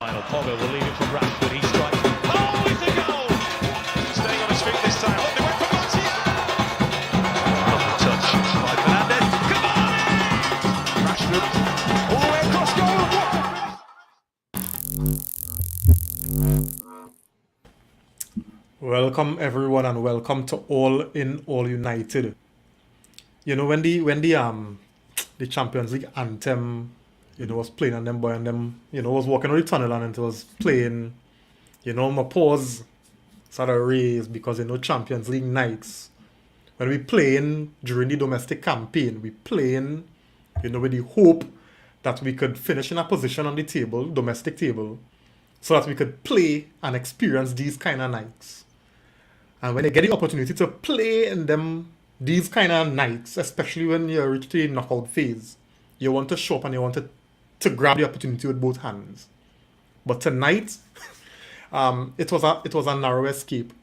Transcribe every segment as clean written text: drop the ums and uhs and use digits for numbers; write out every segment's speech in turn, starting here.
Pogba will leave it for Rashford. He strikes. Oh, it's a goal! Staying on his feet this time. Look, they went for Martial. Lovely touch by Fernandez. Cavani! Rashford all the way across goal. Welcome everyone and welcome to All in All United. You know when the Champions League anthem, was playing and them boy and them, was walking on the tunnel and it was playing, my pause sort of raised because Champions League nights when we playing during the domestic campaign, we playing, with the hope that we could finish in a position on the table, domestic table, so that we could play and experience these kind of nights. And when they get the opportunity to play in these kind of nights, especially when you reach the knockout phase, you want to show up and you want to grab the opportunity with both hands. But tonight, it was a narrow escape.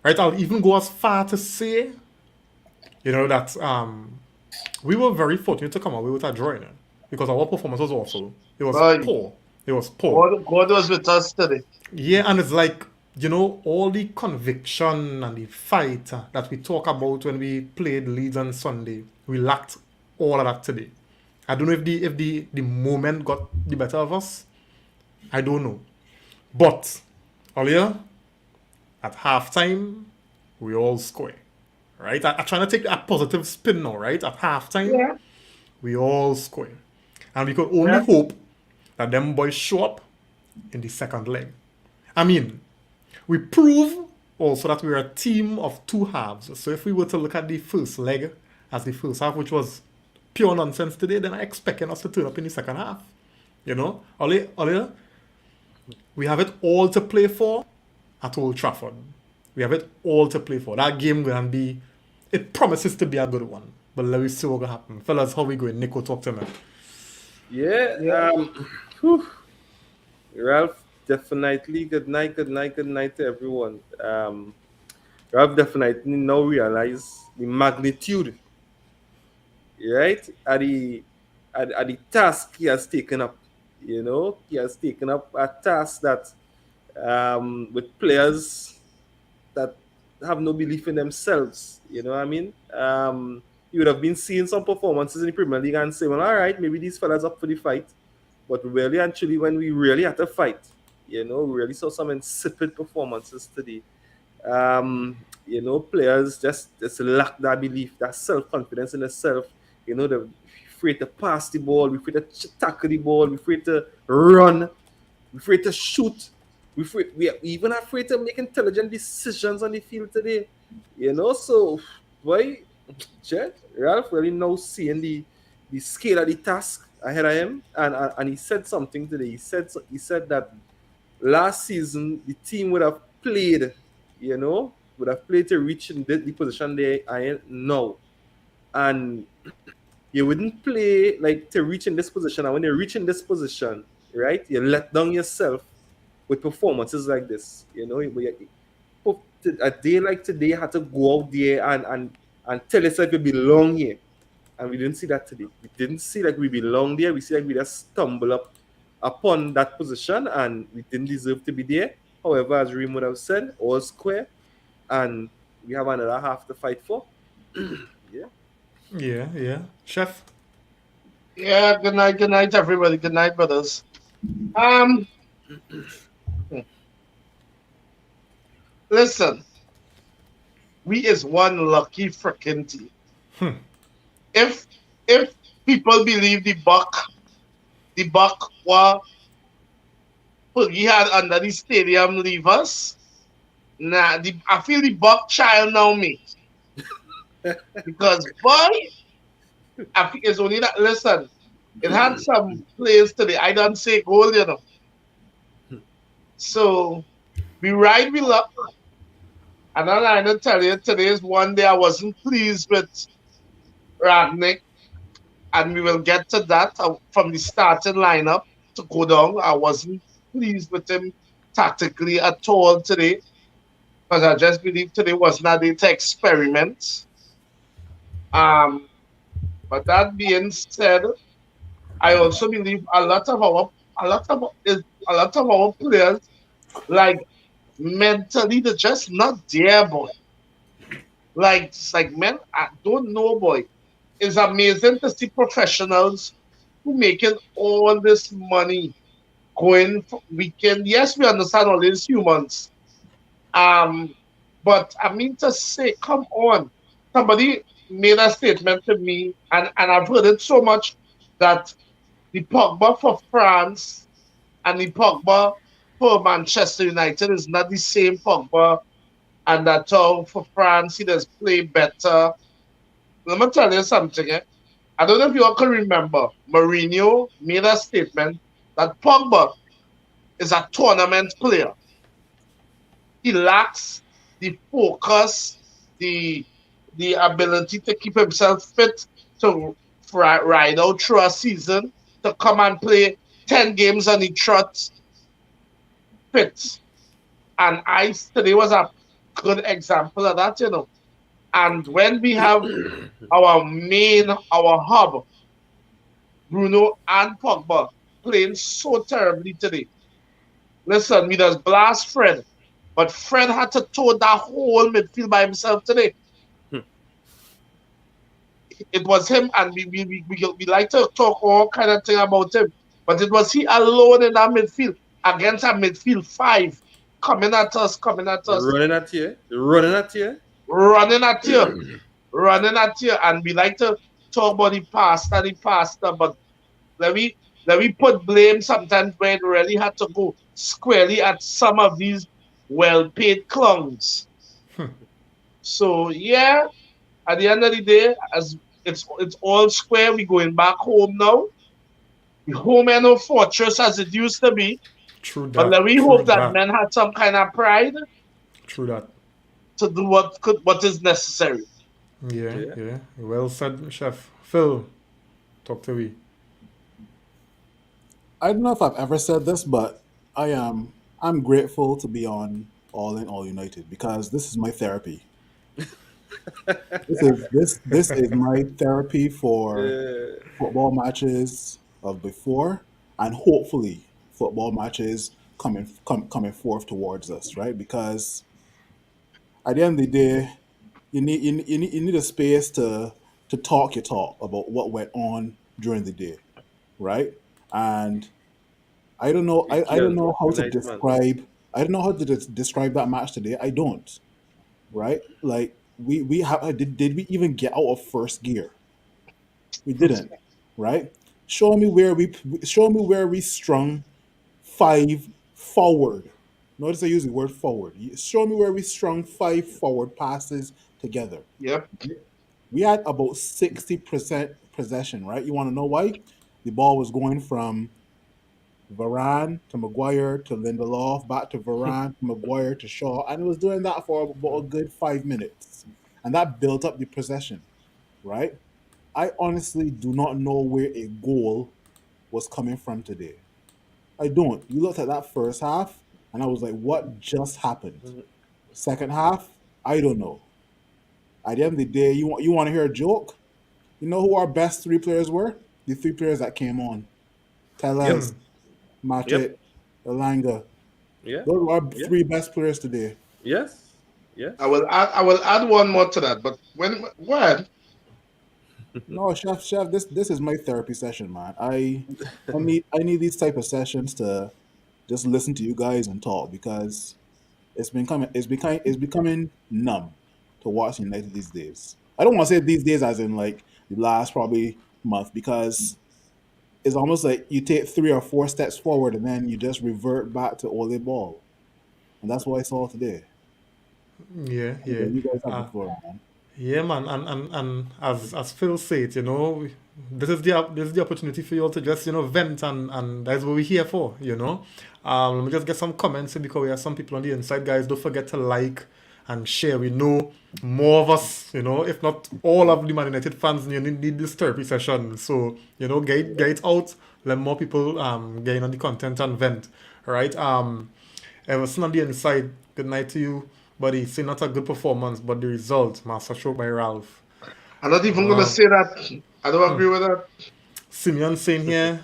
Right? I'll even go as far to say, that we were very fortunate to come away with a draw, because our performance was awful. It was poor. It was poor. God was with us today. Yeah, and it's like, all the conviction and the fight that we talk about when we played Leeds on Sunday, we lacked all of that today. I don't know if the moment got the better of us. I don't know. But earlier, at halftime, we all score. Right? I'm trying to take a positive spin now, right? At halftime, we all score. And we could only hope that them boys show up in the second leg. I mean, we prove also that we're a team of two halves. So if we were to look at the first leg as the first half, which was pure nonsense today, then I expecting us to turn up in the second half. Ollie, we have it all to play for at Old Trafford. We have it all to play for. That game gonna be, it promises to be a good one. But let me see what's gonna happen. Fellas, how we going? Nico, talk to me. Ralph, definitely good night to everyone. Ralph definitely now realize the magnitude, right, at the task he has taken up. He has taken up a task that with players that have no belief in themselves. You know what I mean? You would have been seeing some performances in the Premier League and say, well, all right, maybe these fellas up for the fight. But really, actually, when we really had to fight, we really saw some insipid performances today. Players just lack that belief, that self-confidence in themselves. They're afraid to pass the ball, we're afraid to tackle the ball, we're afraid to run, we're afraid to shoot. We're even afraid to make intelligent decisions on the field today. So, boy, Ralph really now seeing the scale of the task ahead of him, and he said something today. He said that last season the team would have played, to reach in the position they are in now, and you wouldn't play like to reach in this position. And when you reach in this position, right, you let down yourself with performances like this. A day like today, you had to go out there and tell yourself you belong here. And we didn't see that today. We didn't see like we belong there. We see like we just stumble upon that position and we didn't deserve to be there. However, as Reem would have said, all square, and we have another half to fight for. Yeah. Chef? Yeah, good night, everybody. Good night, brothers. Listen, we is one lucky freaking team. If people believe the buck he had under the stadium leave us, I feel the buck child now me. Because boy, I think it's only that. Listen, it had some players today. I don't say goal, So we ride with luck. And I don't tell you, today is one day I wasn't pleased with Ragnick, and we will get to that from the starting lineup to go down. I wasn't pleased with him tactically at all today, because I just believe today was not a day to experiment. But that being said, I also believe a lot of a lot of our players, like mentally, they're just not there, boy. Like, it's like, man, I don't know, boy. It's amazing to see professionals who making all this money going for weekend. Yes, we understand all these humans. Um, but I mean to say, come on. Somebody made a statement to me, and I've heard it so much that the Pogba for France and the Pogba for Manchester United is not the same Pogba, and that for France he does play better. Let me tell you something. I don't know if you all can remember. Mourinho made a statement that Pogba is a tournament player. He lacks the focus, the the ability to keep himself fit to ride out through a season, to come and play 10 games and he trots fit. And Ice today was a good example of that, you know. And when we have our hub, Bruno and Pogba, playing so terribly today. Listen, we just blast Fred, but Fred had to tow that whole midfield by himself today. It was him, and we like to talk all kind of thing about him, but it was he alone in that midfield against a midfield five coming at us, Running at you. Running at you. running at you, running at you, and we like to talk about the pastor, but let me let me put blame sometimes where it really had to go squarely at some of these well-paid clowns. So yeah, at the end of the day, as it's all square, we going back home now. The home ain't no fortress as it used to be. True But that. let me True hope that that. men had some kind of pride True that. to do what is necessary. Yeah, Yeah. yeah. Well said, Chef. Phil, talk to me. I don't know if I've ever said this, but I'm grateful to be on All In All United because this is my therapy. This is my therapy for Yeah. football matches of before and hopefully football matches coming forth towards us, right? Because at the end of the day, you need a space to talk your talk about what went on during the day, right? And You I don't can know talk how to tonight, man. describe. I don't know how to describe that match today. I don't. Right? Like we have did we even get out of first gear? We didn't. Right? Show me where we strung five forward. Notice I use the word forward. Show me where we strung five forward passes together. Yep. We had about 60% possession. Right? You want to know why? The ball was going from Varane to Maguire to Lindelof, back to Varane to Maguire to Shaw, and it was doing that for about a good 5 minutes, and that built up the possession. Right? I honestly do not know where a goal was coming from today. I don't. You looked at that first half, and I was like, "What just happened?" Second half, I don't know. At the end of the day, you want to hear a joke? You know who our best three players were? The three players that came on: Yep. Tellez, Yep. Matip, Elanga. Yeah. Those are our Yeah. three best players today. Yes. Yes. I will add one more to that, but when No, chef, this is my therapy session, man. I need these type of sessions to just listen to you guys and talk because it's becoming numb to watch United these days. I don't want to say these days as in like the last probably month because it's almost like you take 3 or 4 steps forward and then you just revert back to Ole ball, and that's what I saw today. Yeah, yeah. Anyway, you guys have the Uh, floor, man. yeah, man. And as Phil said, this is the opportunity for you all to just, vent, and that's what we're here for, Let me just get some comments in because we have some people on the inside, guys. Don't forget to like and share. We know more of us, if not all of the Man United fans need this therapy session. So, get it out, let more people get on the content and vent. All right. Everson on the inside, good night to you, buddy. Say not a good performance, but the result, master stroke by Ralph. I'm not even gonna Uh, say that. I don't agree with that. Simeon saying here,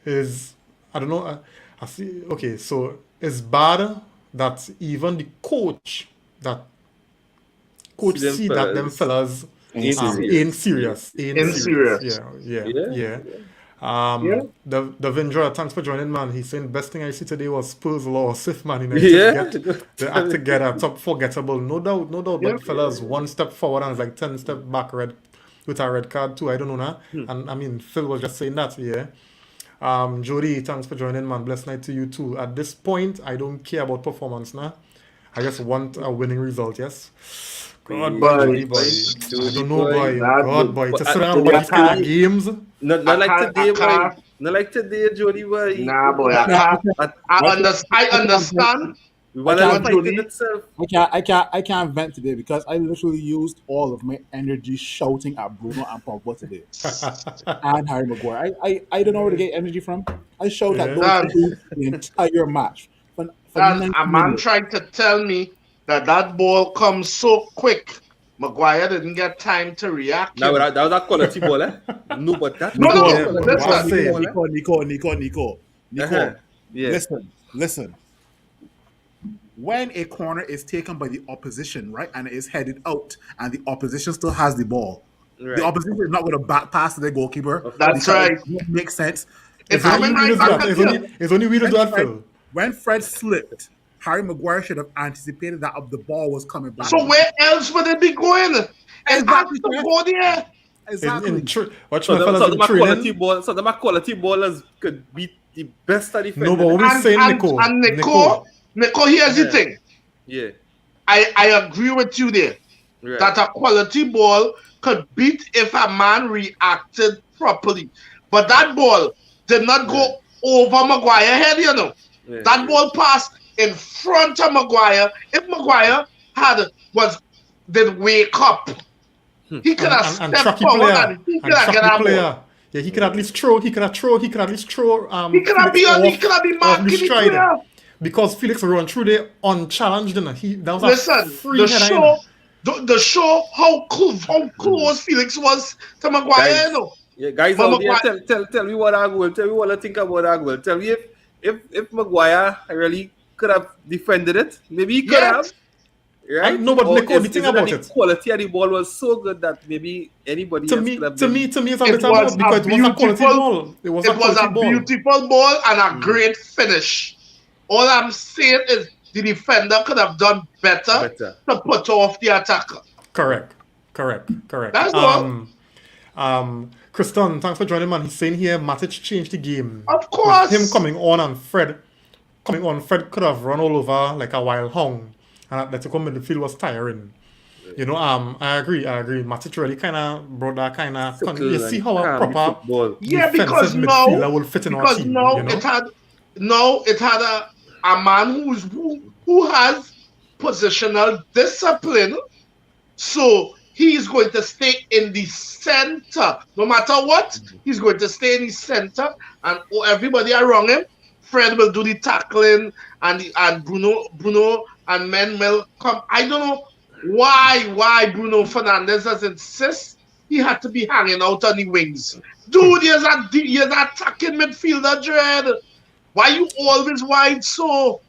his I don't know. I see. Okay, so it's bad that even the coach See them see that them fellas Ain't ain't serious. In serious. Yeah. Yeah. Yeah. The Vindra, thanks for joining, man. He's saying best thing I see today was Spurs loss. If Man United Yeah. get the act together, top forgettable, no doubt. Yeah. But fellas, one step forward and it's like 10 step back, with a red card too. I don't know now. And I mean, Phil was just saying that, yeah. Jody, thanks for joining, man. Blessed night to you too. At this point, I don't care about performance now. I just want a winning result, yes. God, boy, Jody, boy. I don't know, boy. God, boy. To sit down and watch these kind of games. Not like today, boy. Not like today, Jody, boy. Nah, boy, I understand. We want I to can't fight Jody. in itself. I can't vent today because I literally used all of my energy shouting at Bruno and Pogba today and Harry Maguire. I don't know where to get energy from. I shouted at those two the entire match. For And 90 a man minutes. tried to tell me that ball comes so quick. Maguire didn't get time to react. Now, that was a quality ball, eh? No, but that No, was no, a listen. quality ball, eh? Nico. Yeah. Listen. When a corner is taken by the opposition, right, and it is headed out, and the opposition still has the ball, Right. the opposition is not going to back pass to the goalkeeper. That's because right. It won't make sense. It's It's only coming we right do back that. at you. It's only we do that, Phil. When Fred slipped, Harry Maguire should have anticipated that the ball was coming back. So where else would it be going? It has Exactly, to sir. go there. Exactly. Watch So my fellas in quality training. ball. So the quality ballers could beat the best of defenders. No, but what we saying, Nico? And Nico, here's the Yeah. thing. Yeah. I agree with you there. Right. That a quality ball could beat if a man reacted properly. But that ball did not go over Maguire head, you know. Yeah. That ball passed in front of Maguire. If Maguire did wake up, he could have And stepped trucky forward player. and he And could have get trucky that ball. player. Yeah, he could at least throw. He could at least throw. He could have been off marking the the stride. player. Because Felix run through there unchallenged. That was Listen, a free the header. show how close Felix was to Maguire, Guys, you know. Yeah, guys But out there, tell me what I will. Tell me what I think about that goal. Tell me if Maguire really could have defended it, maybe he could Yes. have. Right? I know, but Or Nico, the is thing it about that it- the quality of the ball was so good that maybe anybody To else me, could have it's a It better was ball because a it was a quality beautiful- ball. It was It a was quality a ball. beautiful ball and a great finish. All I'm saying is the defender could have done better to put off the attacker. Correct. That's all. Kriston, thanks for joining, man. He's saying here Matic changed the game. Of course. With him coming on and Fred could have run all over like a wild hound. And Atletico midfield was tiring. You know, I agree. Matic really kind of brought that kind of. You see how a proper football. Yeah, defensive because midfielder will fit in our because team. now you know? it had a man who has positional discipline, so he's going to stay in the center no matter what. He's going to stay in the center, and everybody around him. Fred will do the tackling, and Bruno and men will come. I don't know why Bruno Fernandes does insist he had to be hanging out on the wings. Dude, here's that attacking midfielder, Dread. Why you always wide so?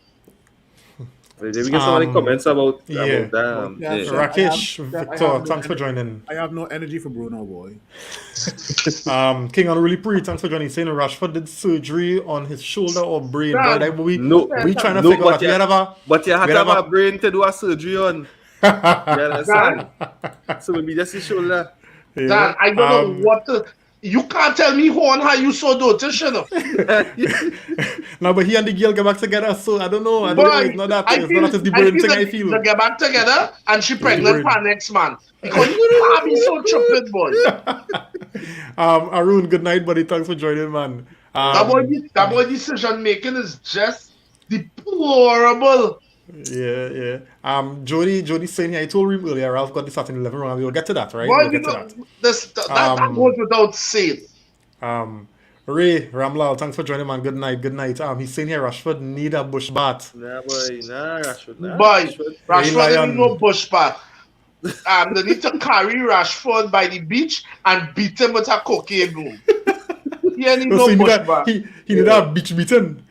Did we get some of the comments about Yeah, that? sure. Rakesh, I Victor, have no thanks for energy. joining. I have no energy for Bruno, boy. King Unruly Pre, thanks for joining. Saying Rashford did surgery on his shoulder or brain. Nah, Boy, we no, trying to no, figure but out. yeah. But you had we to have have a brain to do a surgery on. You understand? So maybe just the shoulder. Dan, I don't know what to. You can't tell me how you so notice, you know. No, but he and the girl get back together, so I don't know. I don't know. It's not that. It's not that the I brain feel thing I feel. they get back together and she pregnant brain. for next man. Because you can't be so stupid, boy. Arun, good night, buddy. Thanks for joining, man. That boy decision making is just deplorable. Yeah. Jody saying here, I told him earlier, Ralph got the starting 11 wrong. We'll get to that, right? Boy, We'll you get to know, that. that goes without saying. Ray Ramlal, thanks for joining, man. Good night. He's saying here Rashford need a bush bat. Nah, boy. Nah, Rashford. Nah, Boy, Rashford Lion. ain't no bush bat. They need to carry Rashford by the beach and beat him with a cocaine broom. He ain't So no he need push that back. he need that beach beaten.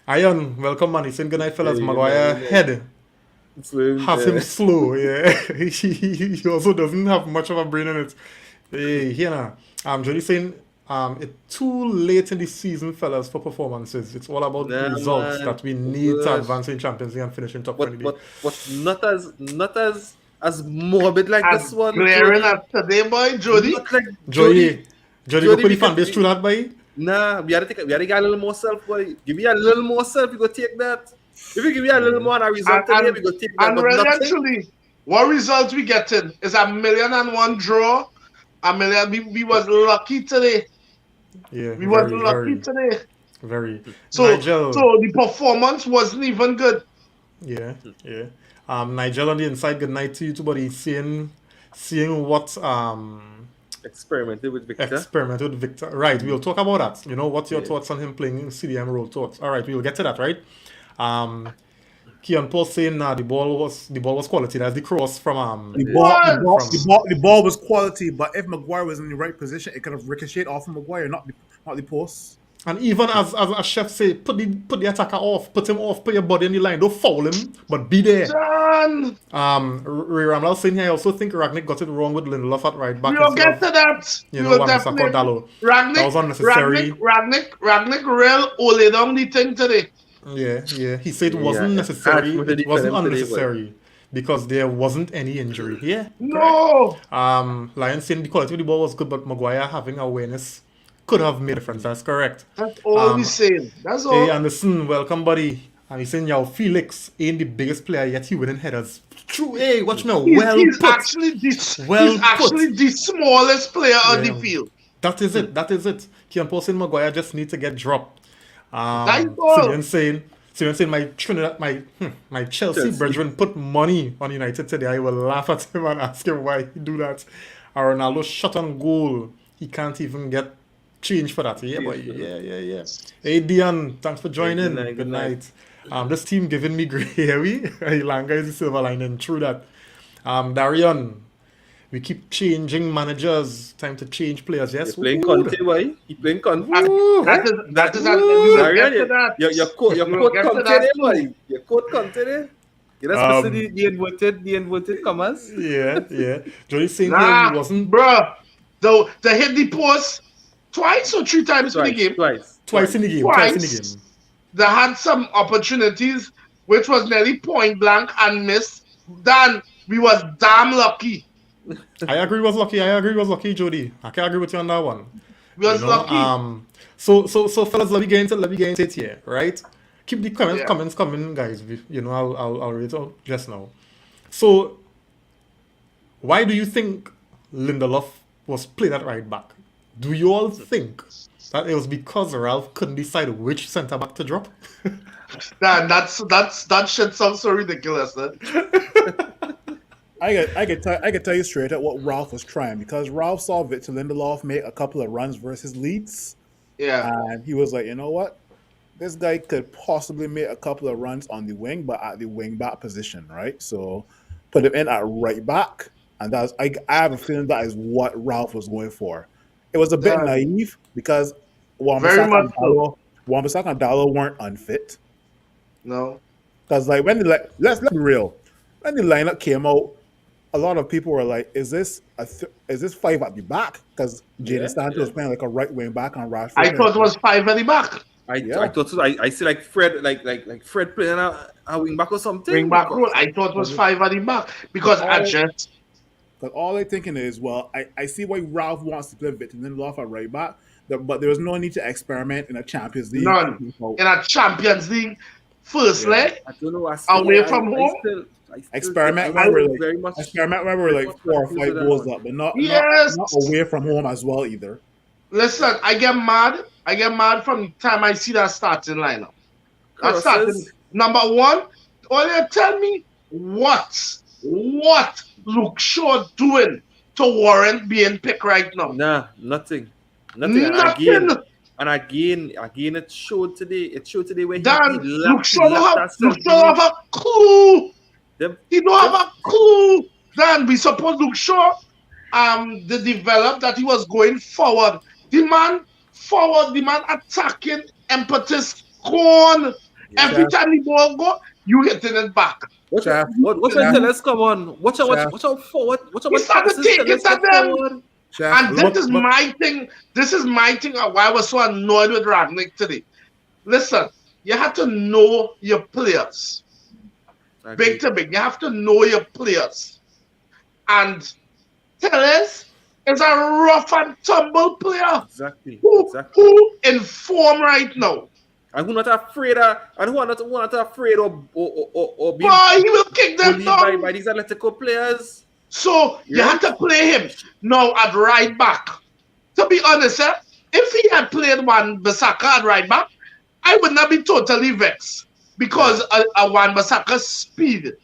Iron, welcome man. He's saying good night, fellas. Yeah, Maguire yeah. head Slim, has him slow. Yeah, he also doesn't have much of a brain in it. Hey, here now. Johnny saying it's too late in the season, fellas, for performances. It's all about Nah, results man. that we need to Good. advance in Champions League and finish in top 20. But not as morbid like As this one, glaring Jody. as today, boy, Jody. Not like Jody, go put the fan because base through that, boy. Nah, we gotta get a little more self, boy. Give me a little more self, we go take that. If you give me a little more on a result today, we go take that. And But really, nothing. actually, what result we getting is 1,000,001 draw. We was lucky today. Yeah, We was lucky today. very. So Nigel, the performance wasn't even good. yeah. Nigel on the inside. Good night to you too, buddy. Seeing what Experimented with Victor. experimented with Victor. Right, we'll talk about that. You know, what's your thoughts on him playing CDM role? Thoughts. All right, we'll get to that. Right. Keon Paul saying the ball was quality. That's the cross from The ball was quality, but if Maguire was in the right position, it could have ricocheted off of Maguire, not the post. And even as a chef say, put the attacker off, put him off, put your body in the line, don't foul him, but be there. John, Ray Ramlal saying here, I also think Ragnick got it wrong with Lindelof at right back. we'll get to that. You We know, will Wan-Bissaka or Dalot. That was unnecessary. Ragnick real ole down the thing today. Yeah. He said it wasn't necessary. It wasn't unnecessary because there wasn't any injury. Yeah. No. Lion saying the quality of the ball was good, but Maguire having awareness could have made a difference. That's correct. That's all we saying. That's all. Hey Anderson, welcome buddy. And he's saying Yao Felix ain't the biggest player yet. He winning headers. True. Hey, watch me. He's actually the smallest player on the field. That is it. Keon Paul saying Maguire just need to get dropped. That's all. Simeon saying my Trinidad, my Chelsea brethren put money on United today. I will laugh at him and ask him why he do that. Ronaldo shot on goal. He can't even get change for that. Yeah, boy. Yeah. Hey Dion, thanks for joining. Good night. This team giving me grey hairy. Ilanga is the silver lining. True that. Darian, we keep changing managers. Time to change players. Yes. He's playing Conte, boy. He playing Conte. That is that. Your code Conte there, boy. Your code Conte there. You know, the inverted commas. Yeah. Johnny saying he wasn't. Bruh, they hit the post twice or three times in the game. Twice in the game. They had some opportunities which was nearly point blank and missed. Dan, we was damn lucky. I agree was lucky, Jody. I can agree with you on that one. We was lucky. So fellas, let me get into it here, right? Keep the comments coming, guys. I'll read it out just now. So, why do you think Lindelof was played at right back? Do you all think that it was because Ralph couldn't decide which centre back to drop? That shit sounds so ridiculous. I could tell you straight up what Ralph was trying, because Ralph saw Victor Lindelof make a couple of runs versus Leeds. Yeah. And he was like, you know what? This guy could possibly make a couple of runs on the wing, but at the wing back position, right? So put him in at right back. And I have a feeling that is what Ralph was going for. It was a bit naive because Wan-Bissaka and Dalot weren't unfit. No. Because let's be real. When the lineup came out, a lot of people were like, "Is this five at the back?" Because Jadon Sancho was playing like a right wing back on Rashford. I thought it was five at the back. I thought so. I see like Fred Fred playing a wing back or something. Wing back role. I thought it was five at the back because But all I'm thinking is, well, I see why Ralph wants to play Victor Lindelof at right back, but there was no need to experiment in a Champions League. None. In a Champions League first leg, I don't know. away from home. Experiment when we're like 4 or 5 goals up, but not away from home as well either. Listen, I get mad. From the time I see that starting lineup. That starting number one. All you tell me what Luke Shaw doing to warrant being picked right now? Nah, nothing. And again, it showed today. When Luke Shaw don't have a clue. He don't have a clue. Dan, we suppose Luke Shaw, they developed that he was going forward The man forward, the man attacking, impetus, corn. Every time the ball go, you hitting it back. What's Chef, when Tellers come on? Watch out forward. Watch out He started passes taking Tellers to get them. forward. Chef, And this is my thing. This is my thing. Why I was so annoyed with Ragnick today. Listen, you have to know your players. Big to big. You have to know your players. And Tellez is a rough and tumble player. Exactly. Who in form right now. And who not afraid of, and who are not afraid of being Boy, he will kick them bullied down. by these Atletico players. So you have to play him now at right back. To be honest, if he had played Wan-Bissaka at right back, I would not be totally vexed because of Wan-Bissaka's speed.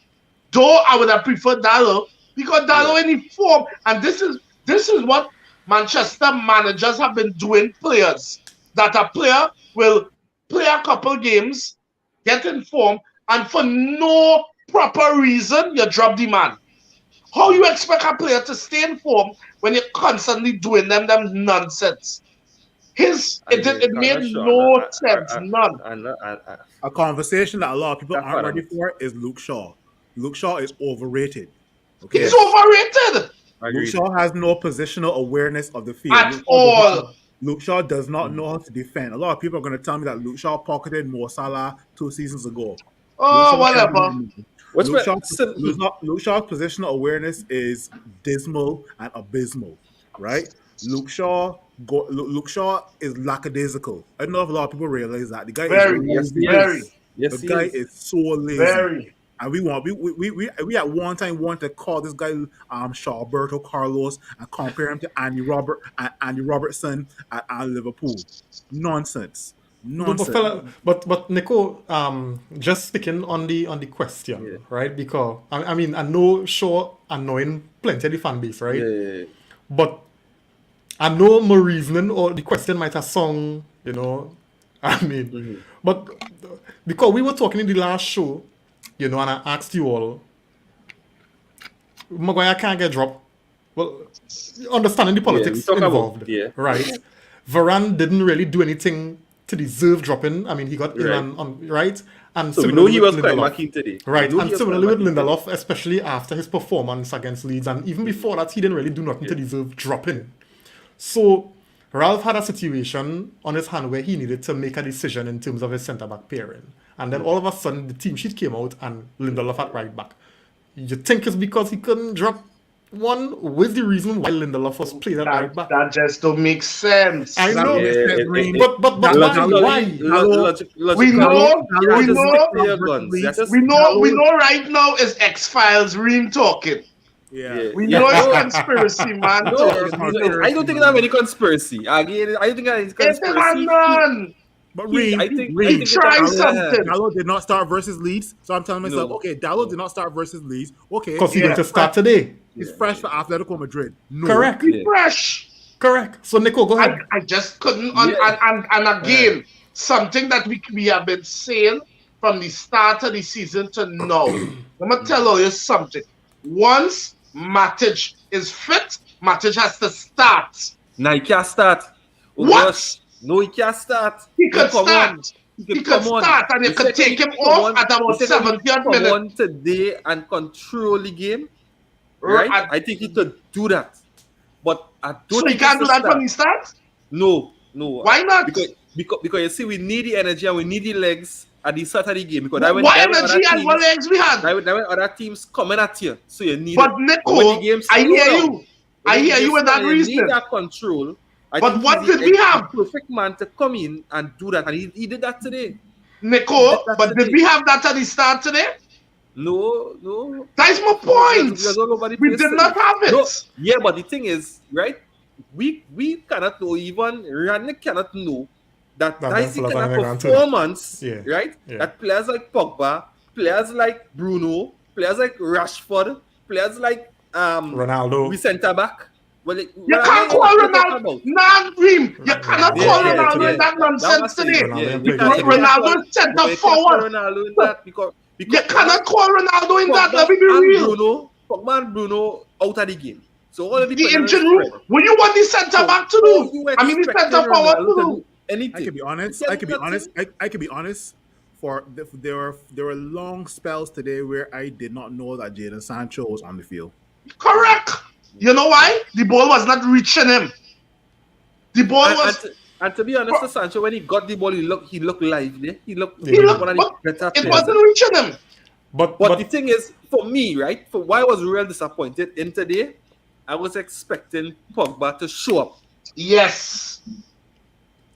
Though I would have preferred Dalot because Dalot in form, and this is what Manchester managers have been doing. Players that a player will play a couple games, get in form, and for no proper reason you drop the man. How you expect a player to stay in form when you're constantly doing them nonsense? It made no sense, none. a conversation that a lot of people aren't ready for is Luke Shaw. Luke Shaw is overrated. Okay, He's overrated Luke Shaw has no positional awareness of the field at all. Luke Shaw does not know how to defend. A lot of people are going to tell me that Luke Shaw pocketed Mo Salah 2 seasons ago. Oh, whatever. Luke Shaw's positional awareness is dismal and abysmal, right? Luke Shaw is lackadaisical. I don't know if a lot of people realize that. The guy is so lazy. Very. And we at one time wanted to call this guy Shawberto Carlos and compare him to Andy Robertson at Liverpool. Nonsense. But Nico, just speaking on the question, right? Because I mean I know Shaw annoying plenty of the fan base, right? Yeah. But I know my reasoning or the question might have sung, you know. I mean, but because we were talking in the last show, you know, and I asked you all, Maguire can't get dropped. Well, understanding the politics involved, right? Varane didn't really do anything to deserve dropping. I mean, he got ill on right? And so we know he was quite lucky today. Right, and similarly with Lindelof, especially after his performance against Leeds, and even before that, he didn't really do nothing to deserve dropping. So Ralph had a situation on his hand where he needed to make a decision in terms of his centre-back pairing. And then all of a sudden, the team sheet came out and Lindelof at right back. You think it's because he couldn't drop one? What's the reason why Lindelof was played at right back? That just don't make sense. I know, but why? We know right now is X-Files Reem talking. Yeah. We know it's conspiracy, man. I don't think there's any conspiracy. I don't think there's conspiracy. None. But Reem, try something. Dalot did not start versus Leeds, so I'm telling myself, okay, Dalot did not start versus Leeds. Okay, because he's going to start today. He's fresh for Atletico Madrid. No. Correct. He's fresh. Correct. So Nico, go ahead. I just couldn't. And again, something that we have been saying from the start of the season to now. I'm gonna tell you something. Once Matic is fit, Matic has to start. No, he can't start. What? No, he can't start. He could start. He could start, and you could take him off at about 70th minute. On today and control the game, right? I think he could do that, but I don't. So he can't do that when he starts. No. Why not? Because you see, we need the energy and we need the legs at the start of the game. Because what energy and what legs we had? When other teams coming at you, so you need. But Nico, I hear you with that reason. You need that control. But what did we have? Perfect man to come in and do that, and he did that today. Nico, but did we have that at the start today? No. That's my point. We did not have it. No. Yeah, but the thing is, right? We cannot know, even Ranick cannot know that is the kind of performance, right? Yeah. That players like Pogba, players like Bruno, players like Rashford, players like Ronaldo, we centre back. Well, you can't call Ronaldo. You cannot call Ronaldo in that nonsense today. Ronaldo is centre forward. You cannot call Ronaldo in that. Let me be real. Pogba and Bruno out of the game. So all of The depends on engine the room. spread. What you want the centre back to All you do? I mean, the expecting centre forward Ronaldo to to do. do anything. I can be honest. He I can be does honest. nothing. I can be honest. There were long spells today where I did not know that Jadon Sancho was on the field. Correct. You know why? The ball was not reaching him. The ball was. And to be honest, to Sancho, when he got the ball, he looked lively. He looked one of the But better it players. wasn't reaching him. But But the thing is, for me, right, for why I was real disappointed in today, I was expecting Pogba to show up. Yes.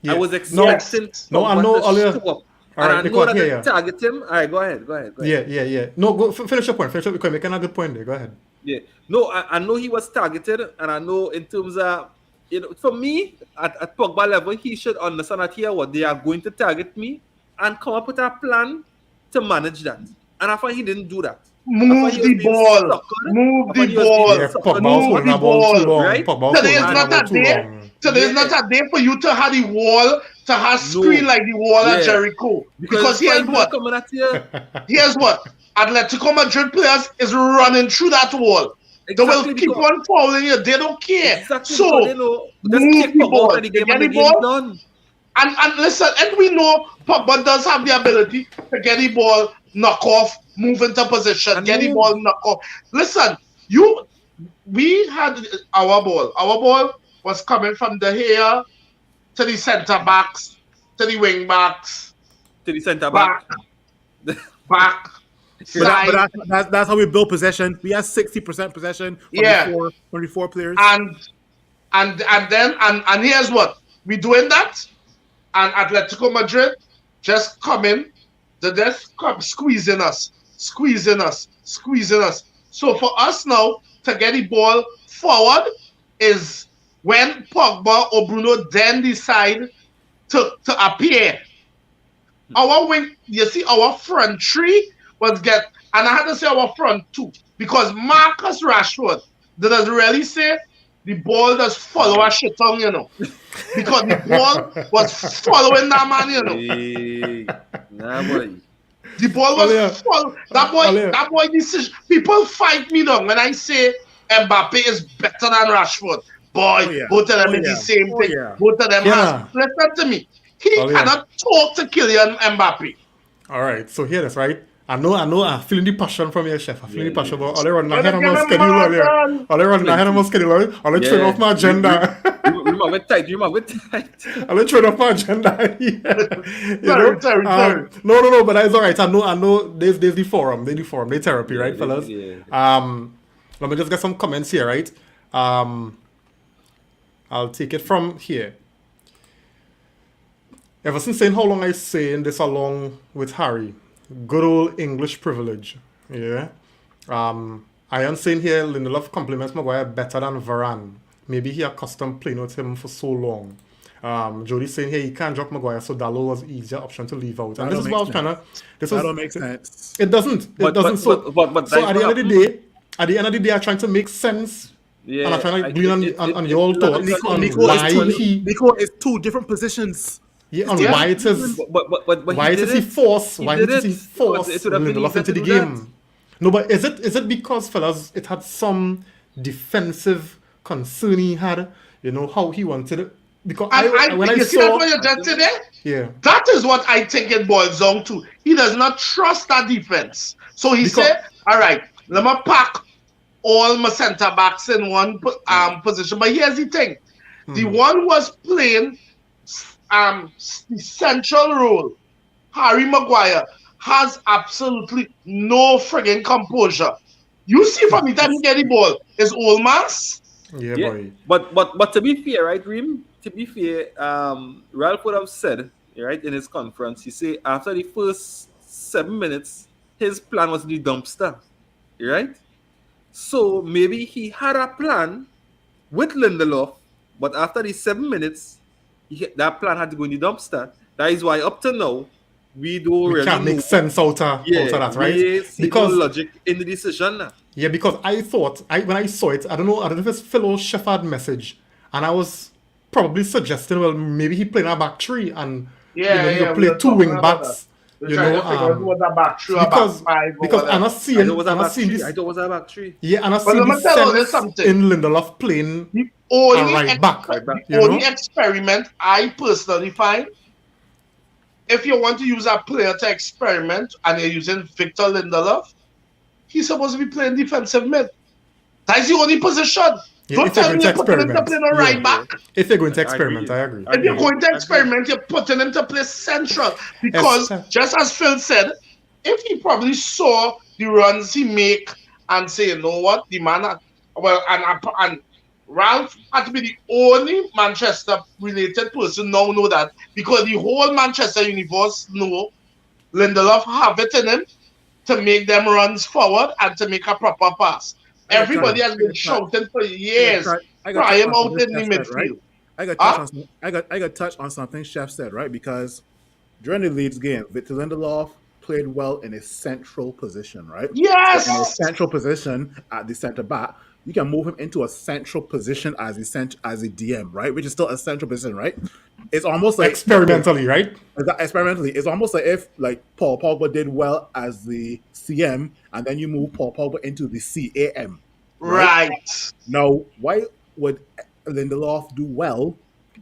yeah. I was expecting No, I Pogba know to earlier. show up. All And right, I know because- that yeah, they yeah. target him. All right, go ahead. Yeah. No, go finish your point. Finish up because you're making a good point there. Go ahead. Yeah. No, I know he was targeted, and I know in terms of, for me, at Pogba level, he should understand that here what they are going to target me and come up with a plan to manage that. And I find he didn't do that. Move the ball. Move the ball. Yeah, Pogba was Move holding the the ball too ball. long. right? Pogba was Today holding is the not ball a too day. long. Today is not a day for you to have the wall, to have screen like the wall at Yeah. Jericho. Because here's here's what. coming at you. Here's what. Atletico Madrid players is running through that wall. They will Exactly, keep because- on fouling you. They don't care. Exactly, So, because they know just move kick the Pogba ball. out of the game You and get the the game's ball? done. And listen, and we know Pogba does have the ability to get the ball, knock off, move into position, And get the move. ball, knock off. Listen, we had our ball. Our ball was coming from the here to the centre backs, to the wing backs, To the centre back. back, But, side, that's how we build possession. We have 60% possession from Yeah. the 24 players. and here's what we doing that, and Atletico Madrid just coming, the death come squeezing us. So for us now to get the ball forward is when Pogba or Bruno then decide to appear. Our wing, you see, our front three was and I had to say our front two because Marcus Rashford does really say the ball does follow a shit on, because the ball was following that man, Hey, nah, boy. The ball was Alia. full. Alia. That boy decision. People fight me down when I say Mbappe is better than Rashford. Boy, yeah. both of them Oh, is yeah. the same Oh, thing. yeah. Both of them Yeah. listen to me. He Alia. cannot talk to Kylian Mbappe. All right, so here that's right. I know. I'm feeling the passion from your chef. I'm feeling the passion, but all I run Well, ahead of my give him schedule more earlier. done. All I run ahead of my schedule earlier. I'll turn Yeah. off my agenda. Remember tight. I'll turn off my agenda. Sorry. No, but that's all right. I know. There's the forum. They therapy, right, fellas? yeah. Let me just get some comments here, right? I'll take it from here. Ever since saying how long I saying this along with Harry, good old English privilege, yeah. I am saying here Lindelof compliments Maguire better than Varane. Maybe he accustomed playing with him for so long. Jody's saying here he can't drop Maguire, so Dalot was easier option to leave out. And That this is don't what I was make trying to. That don't make sense. It doesn't. It doesn't. So at the end of the day, I'm trying to make sense. Yeah, And I'm trying to I- glean it- on it- your it- thoughts Nico- on Nico why is he. Nico is two different positions. Yeah, on Yeah. why it is. But Why did does he it. force? He Why did does he it. force It would have been Lindelof easier into to the do that. game? No, but is it because, fellas, it had some defensive concern he had? You know how he wanted it. Because when I you see that saw, what you just said there? yeah, That is what I think it boils down to. He does not trust that defense. So he Because- said, all right, let me pack all my centre backs in one position. But here's the thing. The one was playing the central role, Harry Maguire, has absolutely no friggin' composure. You see from the time he get the ball, it's all mass. yeah, Yeah, boy. but to be fair, right, Reem? To be fair, Ralph would have said, right, in his conference, he said after the first 7 minutes, his plan was the dumpster, right? So maybe he had a plan with Lindelof, but after the 7 minutes, that plan had to go in the dumpster. That is why up to now, we don't We really can't make know. sense out of that, right? We see Because no logic in the decision now. yeah, because I thought when I saw it, I don't know if it's Phil or Sheffard message, and I was probably suggesting, well, maybe he played a back three and Yeah, he'll we play were two talking wing about backs. We're You trying know, to figure out who was a back three or because back five or because whatever. I'm not I seeing thought it was a I'm not back seeing three. this. I thought it was a back three. Yeah, and I But see let the me tell you sense something. in Lindelof playing The only, a right back. Right back. the You only know, experiment I personally find, if you want to use a player to experiment and you're using Victor Lindelof, he's supposed to be playing defensive mid. That's the only position. yeah, Don't if you're tell going me to you're putting him to experiment, play no yeah. right back. If you're going to I experiment, agree. I agree. If you're going to Agree. experiment, you're putting him to play central. Because Except- just as Phil said, if he probably saw the runs he make and say, you know what, the man, and Ralph had to be the only Manchester-related person now know that, because the whole Manchester universe know Lindelof have it in him to make them runs forward and to make a proper pass. Everybody has been shouting for years, try him out in the midfield. I got touch on something Chef said, right? Because during the Leeds game, Victor Lindelof played well in a central position, right? Yes! So in a central position at the centre back, you can move him into a central position as a DM, right? Which is still a central position, right? It's almost like experimentally, right? experimentally, it's almost like if like Paul Pogba did well as the CM, and then you move Paul Pogba into the CAM. Right. Now, why would Lindelof do well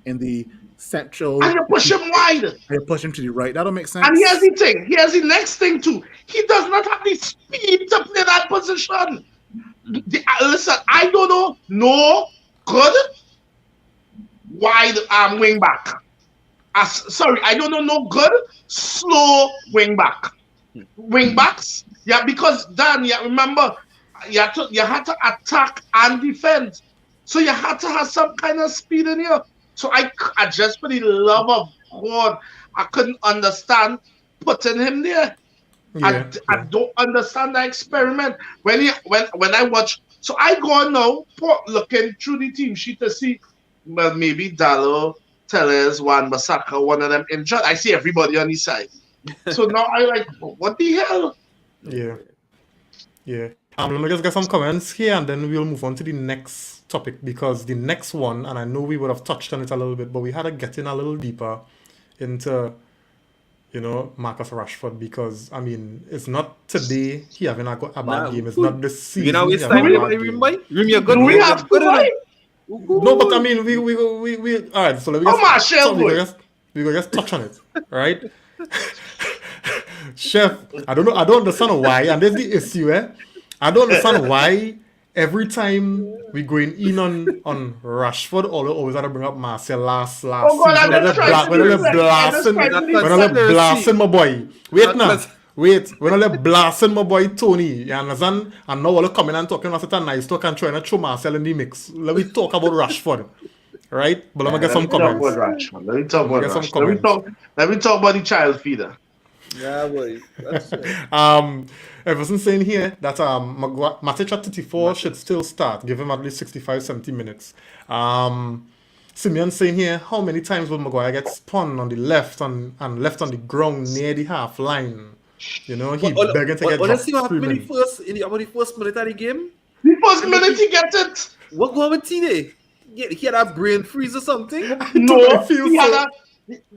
in the central? And you push him wide. And you push him to the right. That don't make sense. And here's the thing. Here's the next thing too. He does not have the speed to play that position. Listen, I don't know no good wide wing back. Sorry, I don't know no good slow wing back. Wing backs, yeah, because Dan, yeah, remember, you had to attack and defend, so you had to have some kind of speed in here. So I just for the love of God, I couldn't understand putting him there. Yeah, I don't understand that experiment. When I watch, so I go now looking through the team sheet to see, well, maybe Dallo, Tellez, Wan Bissaka, one of them injured. I see everybody on his side. So now I like, what the hell? Yeah. Let me just get some comments here and then we'll move on to the next topic, because the next one, and I know we would have touched on it a little bit, but we had to get in a little deeper into, you know, Marcus Rashford, because, I mean, it's not today he having a bad game. It's not this season. You know, he it's having time a bad game. you're good. Do we have to buy? No, but I mean, we all right, so let me we go just touch on it, right? Chef, I don't understand why, and there's the issue, I don't understand why every time we going in on Rashford, always had to bring up Martial last Oh God, season. I'm just trying to When I blasting my boy. Wait now. Wait, when I blasting my boy Tony, you understand? And now all coming and talking about a nice talk and trying to throw Marcel in the mix. Let me talk about Rashford. Right? But let me get some comments. Let me talk about Rashford. Let me talk about the child feeder. Yeah, boy. That's right. Everson saying here that Matic at 34 should still start. Give him at least 65, 70 minutes. Simeone saying here, how many times will Maguire get spun on the left and left on the ground near the half line? You know, he begging to get dropped. Honestly, what happened in the first minute of the game? The first minute he gets it. What go on with TD? He had a brain freeze or something? No,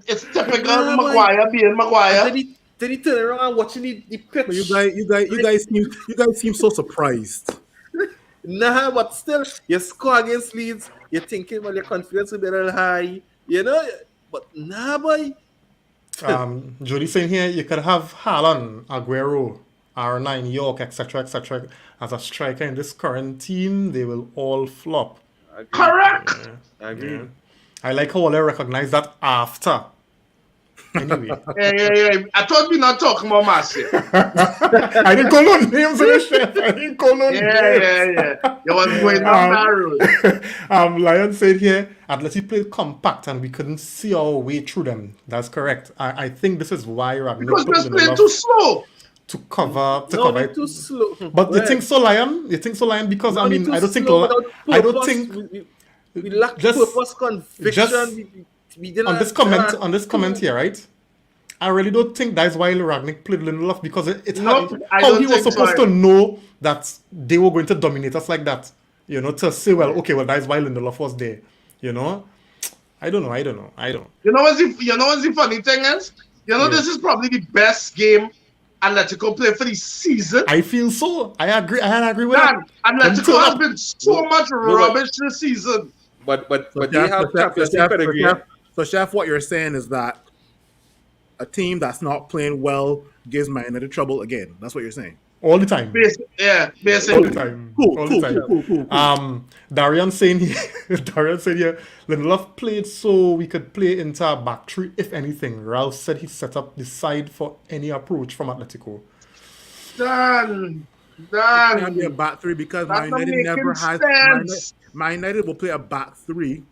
it's typical Maguire being Maguire. Then he turn around and watching the pitch. But you guys seem so surprised. Nah, but still, you score against Leeds, you're thinking, well, your confidence will be a little high, you know? But nah, boy. Jody saying here, you could have Haaland, Aguero, R9, York, etc., as a striker in this current team. They will all flop. Correct. I agree. Yeah. I like how they recognize that after. Anyway. Yeah. I thought we not talking about Marseille. I didn't call no names in the chef. I didn't call no names. Yeah. You was going down that road. Lion said here, Atletico played compact and we couldn't see our way through them. That's correct. I think this is why Ragnick Because put we're them playing too slow. to cover it. Too slow. But you think so, Lion? You think so, Lion? Because I mean, I don't think we lack purpose, conviction. We didn't on this comment here, right? I really don't think that's why Ragnick played Lindelof, because how he was supposed to know that they were going to dominate us like that. You know, to say, well, okay, well, that's why Lindelof was there. You know, I don't know. You know what's the funny thing is? You know, Yeah. this is probably the best game Atletico play for the season. I feel so. I agree. I agree with Man, that. Them Atletico turn has up. been so much but- rubbish this season. But So they have Champions League pedigree. So, Chef, what you're saying is that a team that's not playing well gives Man United trouble again. That's what you're saying. All the time. Yeah, All the basically. time. Cool, All cool, the time. cool. Darian saying here, Darian said here, Lindelof played so we could play into a back three, if anything. Ralph said he set up the side for any approach from Atletico. Done. It can't be a Done. back three because That's Man not United making never has. sense. Man United will play a back three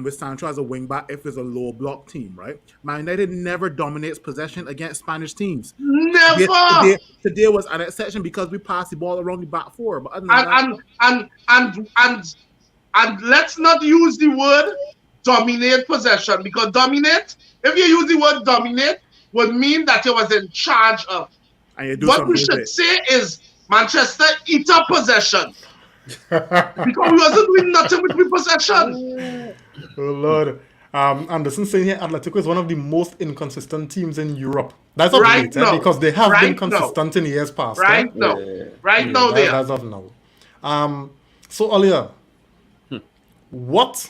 with Sancho as a wing back if it's a low block team, right? Man United never dominates possession against Spanish teams. Never. Today was an exception because we passed the ball around the back four. But other than that, And let's not use the word dominate possession, because dominate, if you use the word dominate, would mean that you was in charge of. and you do What something we with should it. say is Manchester eat up possession. Because we wasn't doing nothing with the possession. Oh Lord. Anderson saying here, Atletico is one of the most inconsistent teams in Europe. That's of Right late, now. because they have been Right now. consistent in years past. Right eh? now. Yeah. Right now they are. That's of now. So earlier, what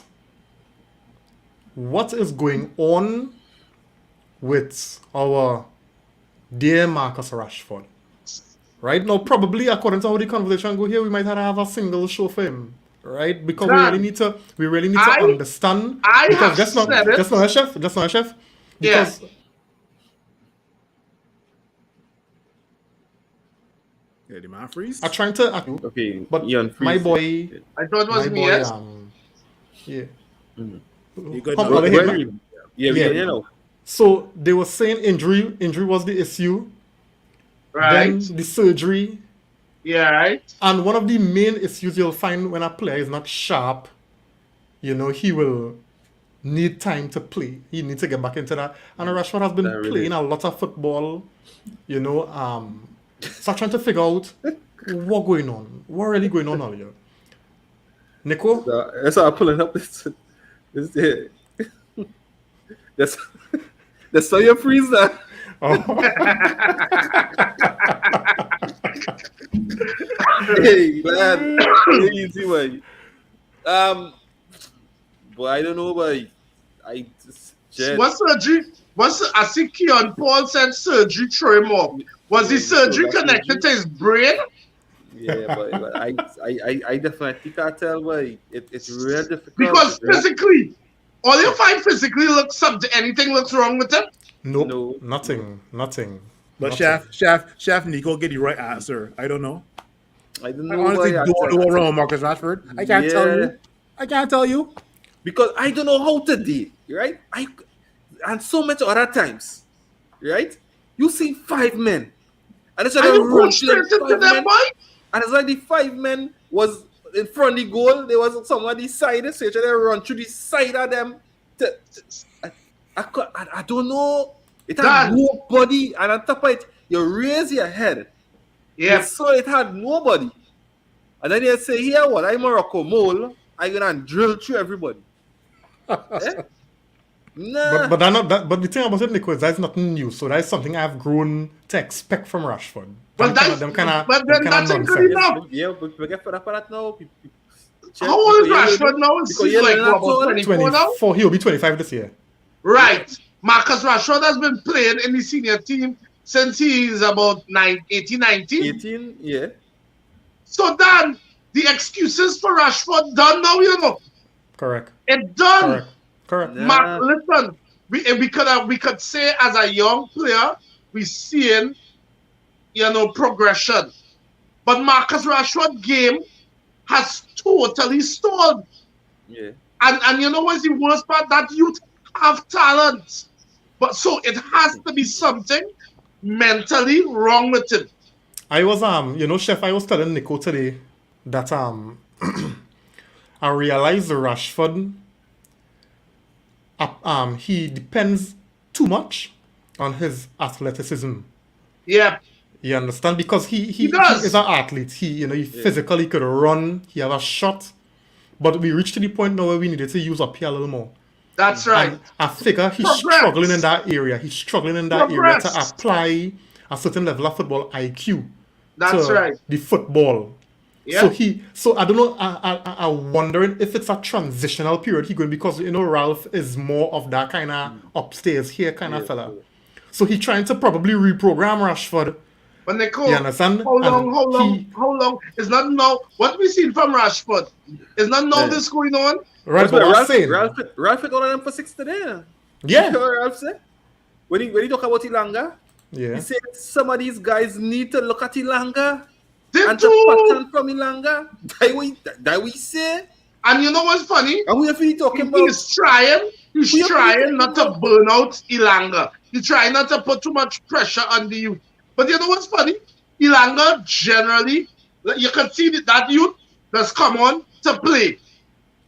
is going on with our dear Marcus Rashford? Right now, probably according to how the conversation go here, we might have a single show for him, right? Because we Dan, really need to I- understand. I because have just not said it. a chef. Yeah. Because Yeah, the man freeze. I'm trying to. Okay, But Ian Freeze. my boy, I thought it was my me, boy, yes. yeah. You good Come now? on, You him. good? Yeah, Yeah. you know. So they were saying injury was the issue. Right. Then the surgery. Yeah, right. And one of the main issues you'll find when a player is not sharp, he will need time to play. He needs to get back into that. And Rashford has been That really- playing a lot of football, So I'm trying to figure out what going on. What really going on here? Nico? That's how I'm pulling up this. This that's how you freeze that. Oh. Hey, man. Easy, man. But I don't know, but I just. What surgery? I see Keon Paul said surgery threw him off. Was the surgery connected to his brain? Yeah, but I definitely can't tell, but it's real difficult. Because physically, all you find physically looks something. Anything looks wrong with him? Nope. No. Nothing. But Nothing. Chef Nico get the right answer. I don't know. I don't I know. honestly why don't know wrong, Marcus Rashford. I can't tell Yeah. you. I can't tell you. Because I don't know how to deal, right? And so much other times, right? You see 5 men, and it's like And a you go run straight into 5 them, men, boy? and it's like the 5 men was in front of the goal. There was somebody side, so you try to run through the side of them. I don't know. It had Dan. nobody, and on top of it, you raise your head. Yeah. You saw it had nobody. And then you say, here, what? I'm Morocco mole. I'm going to drill through everybody. Eh? Nah. But the thing about it, Nico, is that's nothing new. So that's something I've grown to expect from Rashford. But then that's including now. Yeah, but we get fed up with that now. How old is Rashford now? Is he like Because about 24 now? 24. He'll be 25 this year. Right. Marcus Rashford has been playing in the senior team since he is about 18, 19. 18, yeah. So Dan, the excuses for Rashford done now, Correct. It done. Correct. Nah. Mark, listen, we could say as a young player, we seeing, progression. But Marcus Rashford game has totally stalled. Yeah. And you know what's the worst part? That youth have talent. But so it has to be something mentally wrong with him. I was Chef, I was telling Nico today that I realized the Rashford he depends too much on his athleticism. Yeah. You understand? Because he does. is an athlete. He physically could run, he have a shot. But we reached to the point now where we needed to use up here a little more. That's right. And I figure he's Progress. struggling in that area. He's struggling in that area to Progress. apply a certain level of football IQ That's to right. the football. Yeah. So I don't know. I'm wondering if it's a transitional period he going, because Ralph is more of that kind of upstairs here kind of fella. So he trying to probably reprogram Rashford. When they call, You understand? how long, And how long, how long? It's not now. What we seen from Rashford is not now this going on. Right, but what I'm saying, Ralph got on them for 6 today. yeah, You know what Ralph said? When he talk about Ilanga, yeah. he said some of these guys need to look at Ilanga They and to do. pattern from Ilanga. That we say. And you know what's funny? And we have been talking about. He's trying not to burn out Ilanga. He's trying not to put too much pressure on the youth. But you know what's funny? Ilanga generally, you can see that youth that's come on to play.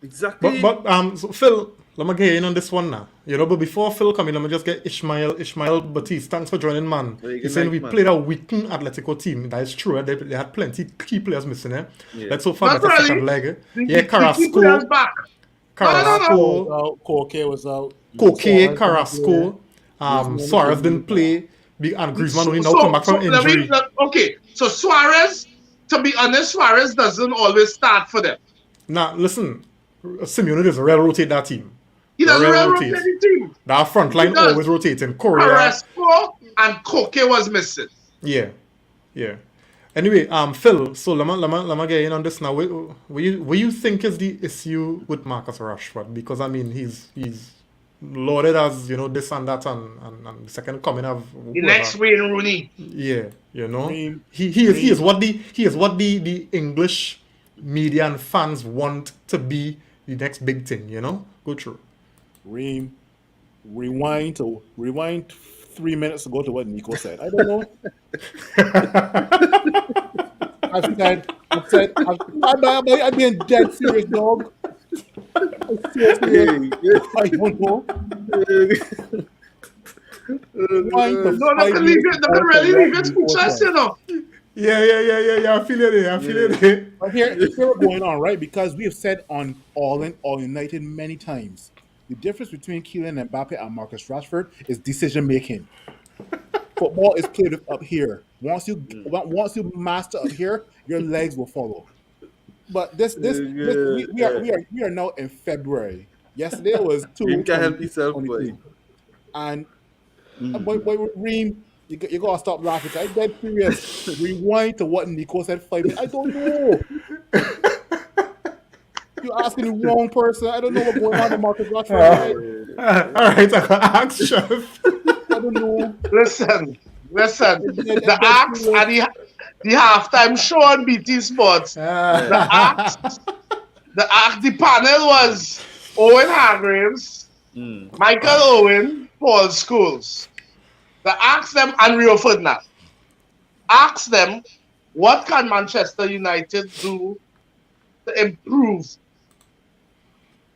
Exactly. But so Phil, let me get in on this one now. But before Phil come in, let me just get Ishmael Batiste. Thanks for joining, man. Very good He's saying night, we man. played a weakened Atletico team. That is true. They had plenty key players missing. Yeah. Let's hope for Not better really. second leg. The Yeah, key players back. Carrasco, Koke was out. Koke, Suarez Carrasco. Suarez didn't play. And Griezmann only now come back from injury. Okay, so Suarez, to be honest, Suarez doesn't always start for them. Now, listen, Simeone does rotate that team. He doesn't Real rotate the team. That front line He does. always rotating. Korea. Carrasco and Koke was missing. Yeah. Anyway, Phil, so let me get in on this now. What you think is the issue with Marcus Rashford? Because I mean, he's lauded as this and that and the second coming of The next Wayne Rooney. Yeah, Dream. he is what the English media and fans want to be the next big thing. Go through. Rewind 3 minutes ago to what Nico said. I don't know. I'm being dead serious, dog. Seriously, I don't know. Rewind to No, that 5 can minutes ago really to leave what it Nico speechless, said. Yeah. I feel it. But here's what's going on, right? Because we have said on All United many times, the difference between Kylian Mbappe and Marcus Rashford is decision making. Football is played up here. Once you master up here, your legs will follow. But we are now in February. Yesterday was You can't help yourself, boy. And boy, Reem, you gotta stop laughing. I'm dead serious. Rewind to what Nico said 5 minutes. I don't know. You're asking the wrong person. I don't know what's going on in Marcus Rashford. All right, I can ask Chef. I don't know. Listen. The Axe and the halftime show on BT Sports. The panel was Owen Hargreaves, Michael Owen, Paul Scholes. Ask them, and Rio Ferdinand. Ask them, what can Manchester United do to improve?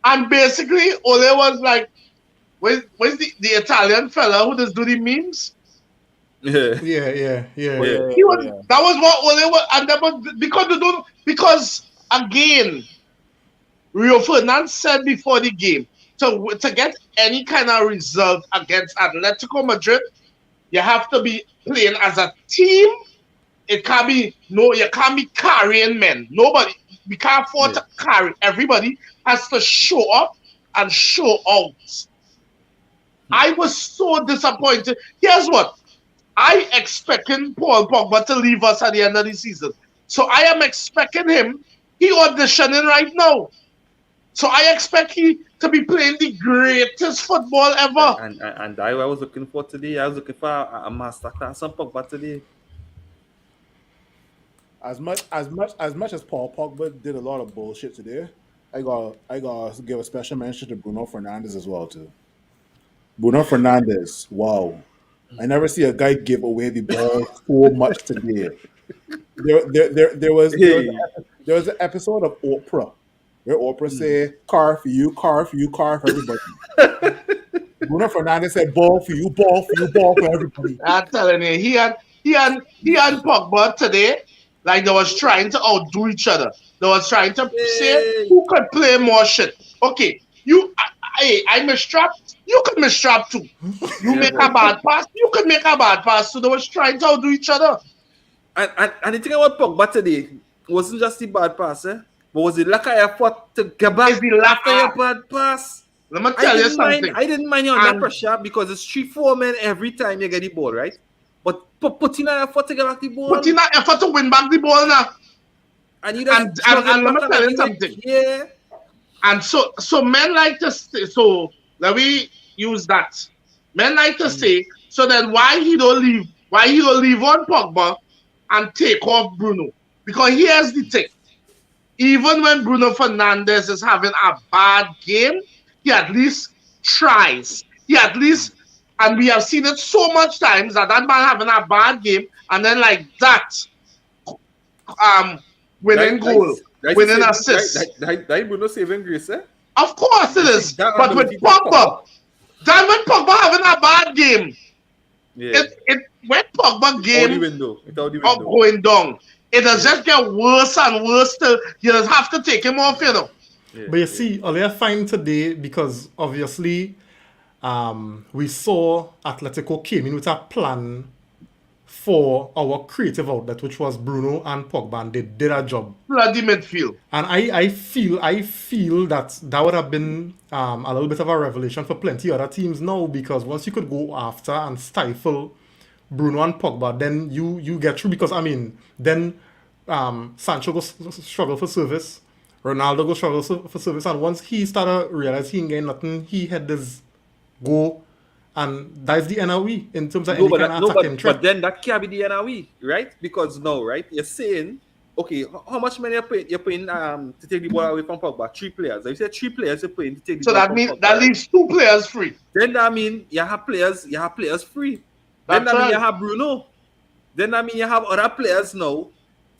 And basically, Ole was like, where's the Italian fella who does do the memes? Yeah. That was what Ole was, and that was because again, Rio Ferdinand said before the game, to get any kind of result against Atletico Madrid, you have to be playing as a team. You can't be carrying men. We can't afford to carry. Everybody has to show up and show out. I was so disappointed. Here's what. I expecting Paul Pogba to leave us at the end of the season. So I am expecting him. He auditioning right now. So I expect he to be playing the greatest football ever. And I was looking for today. I was looking for a masterclass on Pogba today. As much as Paul Pogba did a lot of bullshit today, I gotta give a special mention to Bruno Fernandes as well too. Bruno Fernandes, wow. I never see a guy give away the ball so much today. There was an episode of Oprah where Oprah said, car for you, car for everybody. Bruno Fernandes said, ball for you, ball for everybody. I'm telling you, he and Pogba today, like they was trying to outdo each other. They was trying to say who could play more shit. Okay, I mistrap. You could mistrap too. You make a bad pass. You could make a bad pass. So they was trying to outdo each other. And the thing about Pogba today wasn't just the bad pass, but was the lack of effort to get back It's the lack after your of- bad pass. Let me tell you something. I didn't mind you under And- pressure because it's 3-4 men every time you get the ball, right? But putting an effort to get back the ball. Put in that effort to win back the ball now. And you just and let me tell you something. Yeah. And so men like to say, so let me use that. Men like to say, so then why he don't leave on Pogba and take off Bruno? Because here's the thing. Even when Bruno Fernandes is having a bad game, he at least tries. He at least, and we have seen it so much times that man having a bad game and then like that, winning goal, winning assist. That Bruno saving grace, eh? Of course it is. That But with ability to Pogba, then when Pogba having a bad game, Yeah. when Pogba Out the game window. It's out the of window. going down, it does just get worse and worse till you just have to take him off, you know. Yeah. But you see, Ole fine today because obviously we saw Atletico came in with a plan for our creative outlet, which was Bruno and Pogba, and they did a job. Bloody midfield. And I feel that would have been a little bit of a revelation for plenty other teams now, because once you could go after and stifle Bruno and Pogba, then you get through, because I mean then Sancho goes struggle for service, Ronaldo goes struggle for service, and once he started realize he ain't getting nothing, he had this go, and that's the NRE in terms of any kind of attacking threat. But then that can't be the NRE, right? Because now, right, you're saying, okay, how much money you're paying to take the ball away from Pogba? 3 players. If you say 3 players, you're paying to take the So ball that from means Pogba, that right? leaves 2 players free. Then that mean you have players free. Then That's that mean right. you have Bruno. Then that mean you have other players now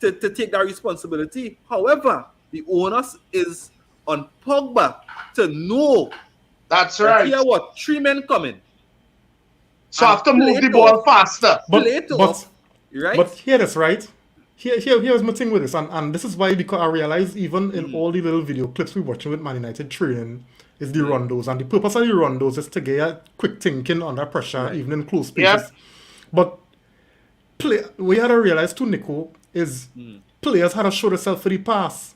to take that responsibility. However, the onus is on Pogba to know That's that right. here what 3 men coming. So I have to And move play the it ball off. faster. Play it off, right? But hear this, right? Here's my thing with this, and this is why, because I realize even in all the little video clips we're watching with Man United training is the rondos, and the purpose of the rondos is to get a quick thinking under pressure, even in close spaces. Yeah. But we had to realize too, Nico, is players had to show themselves for the pass,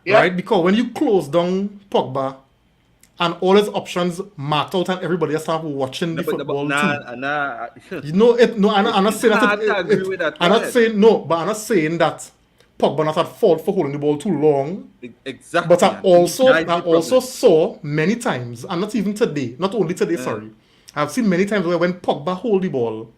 Yeah. right? Because when you close down Pogba and all his options marked out, and everybody else start watching the football too. You know it. No, I'm not saying It's hard to that. agree with that. I'm Go not ahead. saying no, but I'm not saying that Pogba not at fault for holding the ball too long. Exactly. But I also That's the problem. saw many times, and not even today, not only today. Sorry, I've seen many times where when Pogba hold the ball,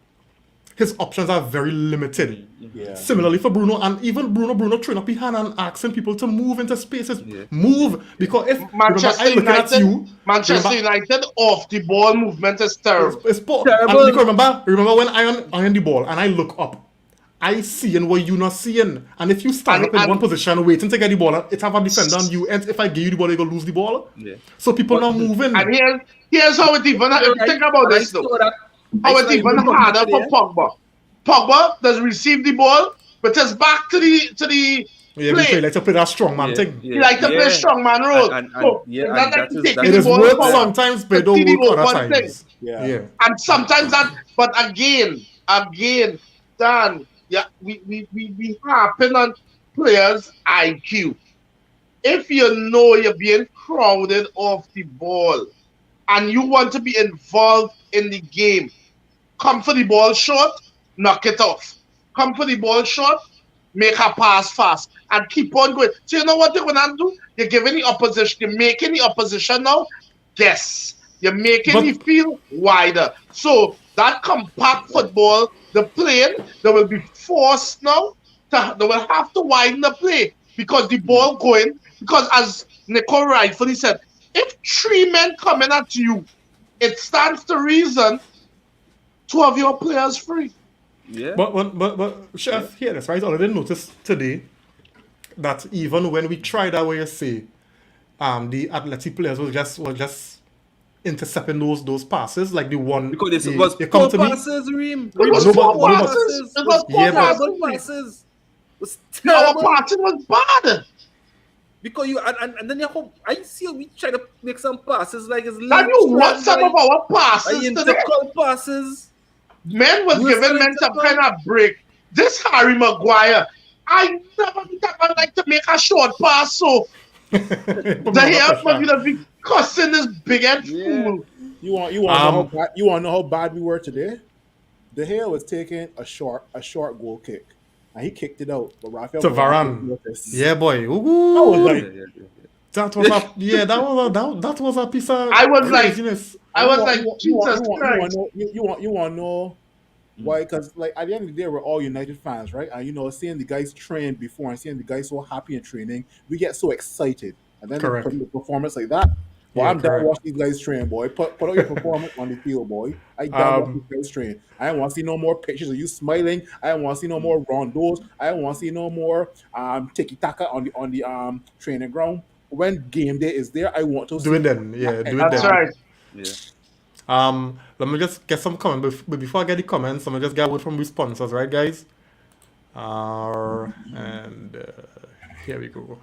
his options are very limited. Yeah. Similarly for Bruno, and even Bruno throwing up his hand and asking people to move into spaces, Yeah. move, because if Manchester remember, I looking at you, Manchester remember, United off the ball movement is terrible. it's poor. Terrible. And Nico, remember when I on the ball and I look up, I seeing what you not seeing. And if you stand up in one position waiting to get the ball, it have a defender on you, and if I give you the ball, you're gonna lose the ball. Yeah. So people not moving. And here's how it even. If you think about this though, how it even harder for Pogba. Pogba does receive the ball, but it's back to the Yeah, we play like to play that strong man thing. He like to play strongman role. And So, yeah, it's and not that like is- taking that It the is ball work forward. sometimes, but it don't See the work other one thing. times. Yeah. And sometimes that, but again, Dan, yeah, we happen on players' IQ. If you know you're being crowded off the ball and you want to be involved in the game, come for the ball short, knock it off. Come for the ball short, make a pass fast, and keep on going. So you know what you're gonna do? You're giving the opposition, you're making the opposition now guess. You're making the field wider. So that compact football, the playing, they will be forced now they will have to widen the play because the ball going. Because as Nico rightfully said, if 3 men coming at you, it stands to reason 2 of your players free. Yeah. But Chef, hear this, right? I already noticed today that even when we tried that way, you say, the Atleti players were just intercepting those passes, like the one Because it they was come poor to me. passes, Reem. It was No, but- poor no, but- passes. It was poor Yeah, but- passes. Terrible passes. It was Our terrible. passing was bad. Because and then you hope I see we try to make some passes like it's Have you watched some of our passes today? intercall passes. Men was giving men some kind of break. This Harry Maguire, I never think that man like to make a short pass. So the hair man will be cussing this big head fool. You want to know how bad we were today? De Gea was taking a short goal kick, and he kicked it out. But Rafael To Varane. Yeah, boy. Ooh. I was like, That was a that was a piece of I was like, craziness. Jesus Christ. You want to know why? Because like at the end of the day, we're all United fans, right? And you know, seeing the guys train before and seeing the guys so happy in training, we get so excited, and then they put in the performance like that. Well, I'm done watching these guys train, boy. Put out your performance on the field, boy. I done watching these guys train. I don't want to see no more pictures of you smiling. I don't want to see no more rondos. I don't want to see no more tiki taka on the training ground. When game day is there, I want to do it then. Yeah, do it That's then. right. Yeah. Let me just get some comments. But before I get the comments, let me just get a word from the sponsors, right, guys? Here we go.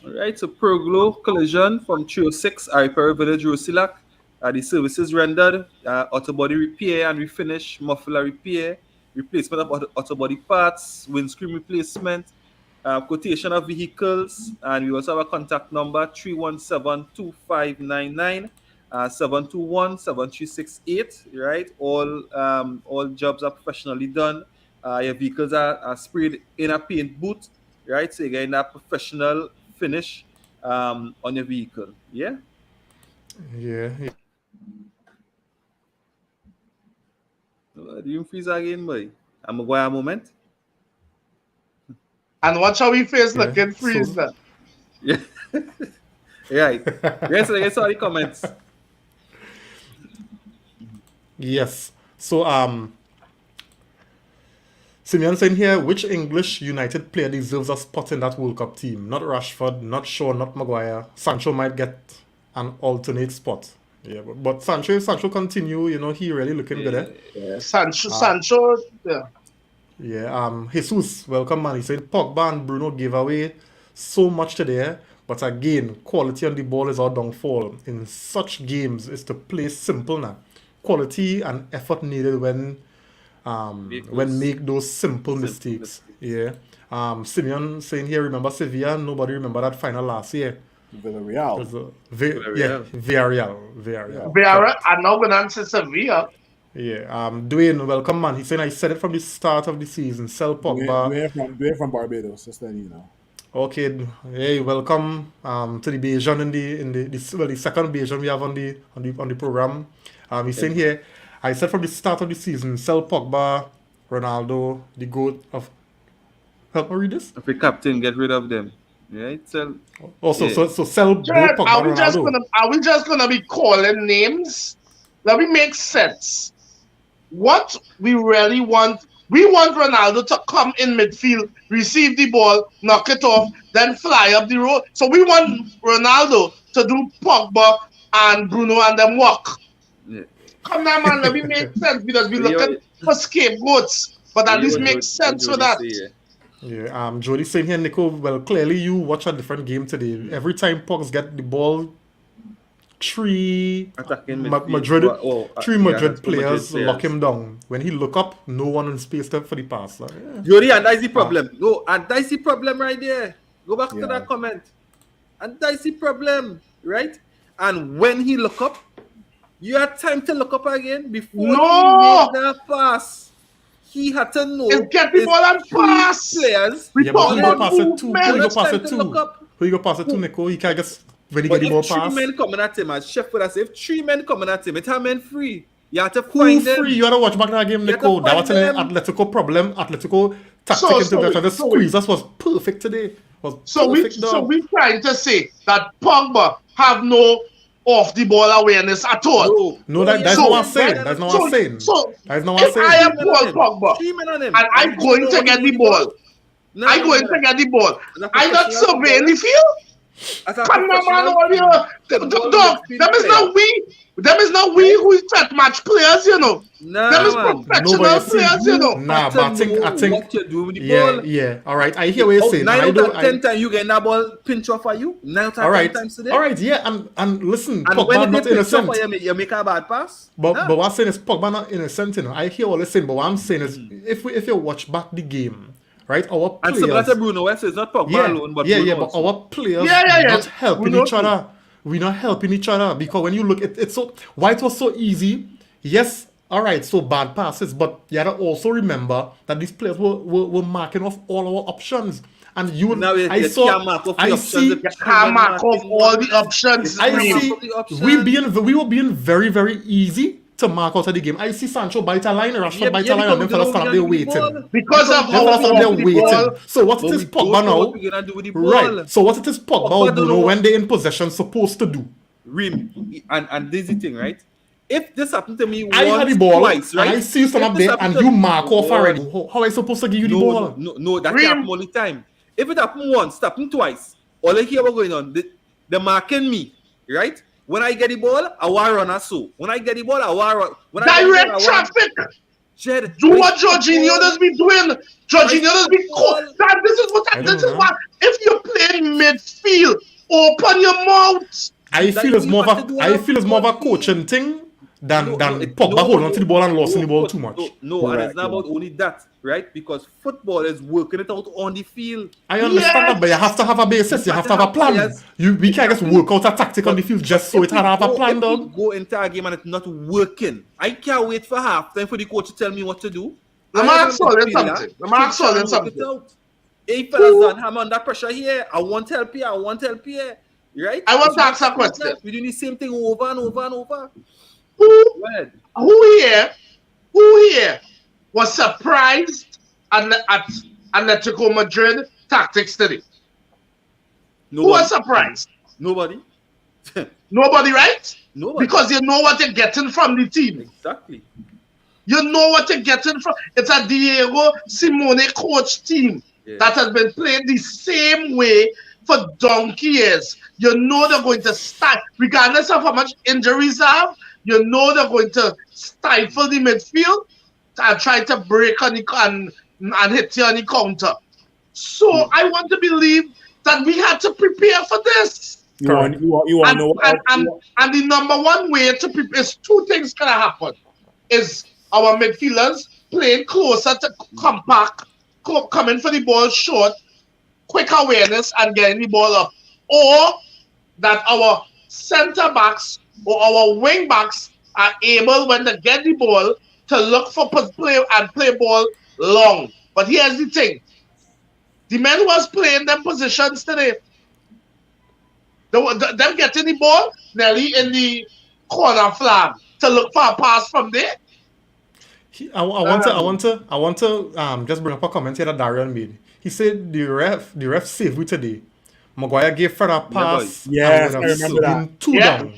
Alright, so Proglo collision from 306 Aripari Village, Rosilac. The services rendered, auto body repair and refinish, muffler repair, replacement of auto body parts, windscreen replacement, quotation of vehicles, and we also have a contact number 317-2599, 721-7368, right? All jobs are professionally done. Your vehicles are sprayed in a paint booth, right? So you're getting that professional finish on your vehicle. Yeah. Do you freeze again, boy? I'm going to go a moment. And watch how he face looking freeze now. Yeah. Right. Let's all the comments. Yes. So Simeone saying here, which English United player deserves a spot in that World Cup team? Not Rashford, not Shaw, not Maguire. Sancho might get an alternate spot. Yeah, but Sancho continue, you know, he really looking good, eh? Yeah. Sancho, yeah. Yeah, Jesus, welcome, man. He said Pogba and Bruno gave away so much today, but again, quality on the ball is our downfall. In such games, is to play simple now. Quality and effort needed when make those simple mistakes. Yeah. Simeone saying here, remember Sevilla? Nobody remember that final last year. Villarreal. Villarreal. I'm not going to answer Sevilla. Yeah. Dwayne, welcome, man. He's saying I said it from the start of the season. Sell Pogba. Dwayne from Barbados, just letting you know. Okay. Hey, welcome to the Bayesian in the second Bayesian we have on the program. He's saying here, I said from the start of the season, sell Pogba, Ronaldo, the GOAT of. Help me read this. If the captain, get rid of them. Right? So sell both Pogba and Ronaldo. Are we just gonna be calling names? Let me make sense. What we really want, we want Ronaldo to come in midfield, receive the ball, knock it off, then fly up the road. So we want Ronaldo to do Pogba and Bruno and them walk. Yeah. Come now, man, let me make sense because we're looking for scapegoats. But at least make sense for that. Yeah, Jody saying here, Nico, well, clearly you watch a different game today. Every time Pogs get the ball, three Madrid players lock him down. When he look up, no one in space for the pass. Like, yeah. Jody, and that's the problem. No, and that's the problem right there. Go back to that comment. And that's the problem, right? And when he look up, you had time to look up again before he made the pass. He had to know. Get the ball and pass. Players. Who you go pass it to? Who you go pass it to, Nico? He can't just when he get the ball pass. If 3 men coming at him, as Chef would have said, if 3 men coming at him, it's how men free. You have to find them. You have to watch back that game, Nico. That was an Atletico problem. Atletico tactic intervention. The squeeze was perfect today. So we trying to say that Pogba have no off the ball awareness at all. No, that's not what I'm saying. That's not what I'm saying. So that's not what I'm saying. I am Paul Pogba and I'm going to get the ball. I'm going to get the ball. I'm not surveying the field. As a Come on, man, professional all you. Dog, them is not we who set match players, you know. Nah, Them is man. professional players, you know. Nah, Got but to know I think what you do with the yeah, ball. yeah. All right, I hear what you're saying. 9 I out don't. of 10 times you get that ball pinch off for you. 9 out of All 10 right, times today. all right, yeah, and listen, And Pogba when not they pinch off innocent. for you make a bad pass. But Nah. what I'm saying is Pogba not innocent, you know. I hear what you're saying, but what I'm saying is if you watch back the game, right, our And similar players, to Bruno West, it's not Pogba alone, but Bruno but also. our players Yeah. not helping Bruno each other. We're not helping each other because when you look at it's so why it was so easy. Yes, all right, so bad passes, but you gotta also remember that these players were marking off all our options. And you Now I you saw can't mark off the I options see if You can't mark off all the options. I Reem. see The options. we were being very, very easy to mark out of the game. I see Sancho bite a line, Rashford bite a line, and them fellas stand there waiting. Because of Them how fellas stand there we the ball. waiting. So what it But is we don't Pogba know what now? we're gonna do with the ball. Right. So what it is Pogba Pogba or don't Bruno know. when they're in possession supposed to do? Reem, and this is the thing, right? If this happened to me I had once, the ball, twice, right? and I see you stand If up this there, happened and to- you mark off Oh, already. How I supposed to give you the ball? No, that Reem. happen all the time. If it happen once, it happen twice, all I hear what going on, they're marking me, right? When I get the ball, I want to run a so. When I get the ball, I want to run. When I get the ball, Direct I want- traffic. Jed, Do when what it's Jorginho football, does be doing. Jorginho does be football. that this is what I this don't is know. what if you're playing midfield, open your mouth. I That feel it's you more of have to do a on I a feel it's more of a football coaching thing than it- Pogba holding on to the ball and losing the ball too much. No, and Correct, it's not about only that, right? Because football is working it out on the field. I understand that, but you have to have a basis. You have to have a plan. Players. We can't just work out a tactic on the field just so If it had have a we plan, go- if we dog. go into a game and it's not working, I can't wait for halftime for the coach to tell me what to do. I'm I am asking a you midfielder, something. I'm so asking you try and work something. it out. Hey, fellas, done. I'm under pressure here. I want help here. I want help here. Right? I want It's to ask a not- question. We're doing the same thing over and over and over. Who Go ahead. who here was surprised at Atletico Madrid tactics today? Who was surprised? Nobody. Nobody, right? Nobody. Because you know what you're getting from the team. Exactly. You know what you're getting from. It's a Diego Simeone coach team Yeah. that has been playing the same way for donkey years. You know they're going to start, regardless of how much injuries they have, you know they're going to stifle the midfield and try to break on the and hit you on the counter. So I want to believe that we had to prepare for this. You want to And, know and the number one way to prepare is two things gonna happen. Is our midfielders playing closer to compact, coming for the ball short, quick awareness and getting the ball up. Or that our center backs or our wing backs are able, when they get the ball, to look for play and play ball long. But here's the thing. The men who was playing them positions today, them getting the ball nearly in the corner flag to look for a pass from there. I want to just bring up a comment here that Darian made. He said the ref saved we today. Maguire gave Fred a pass. boy. Yes, and I remember that. been two Yeah. down.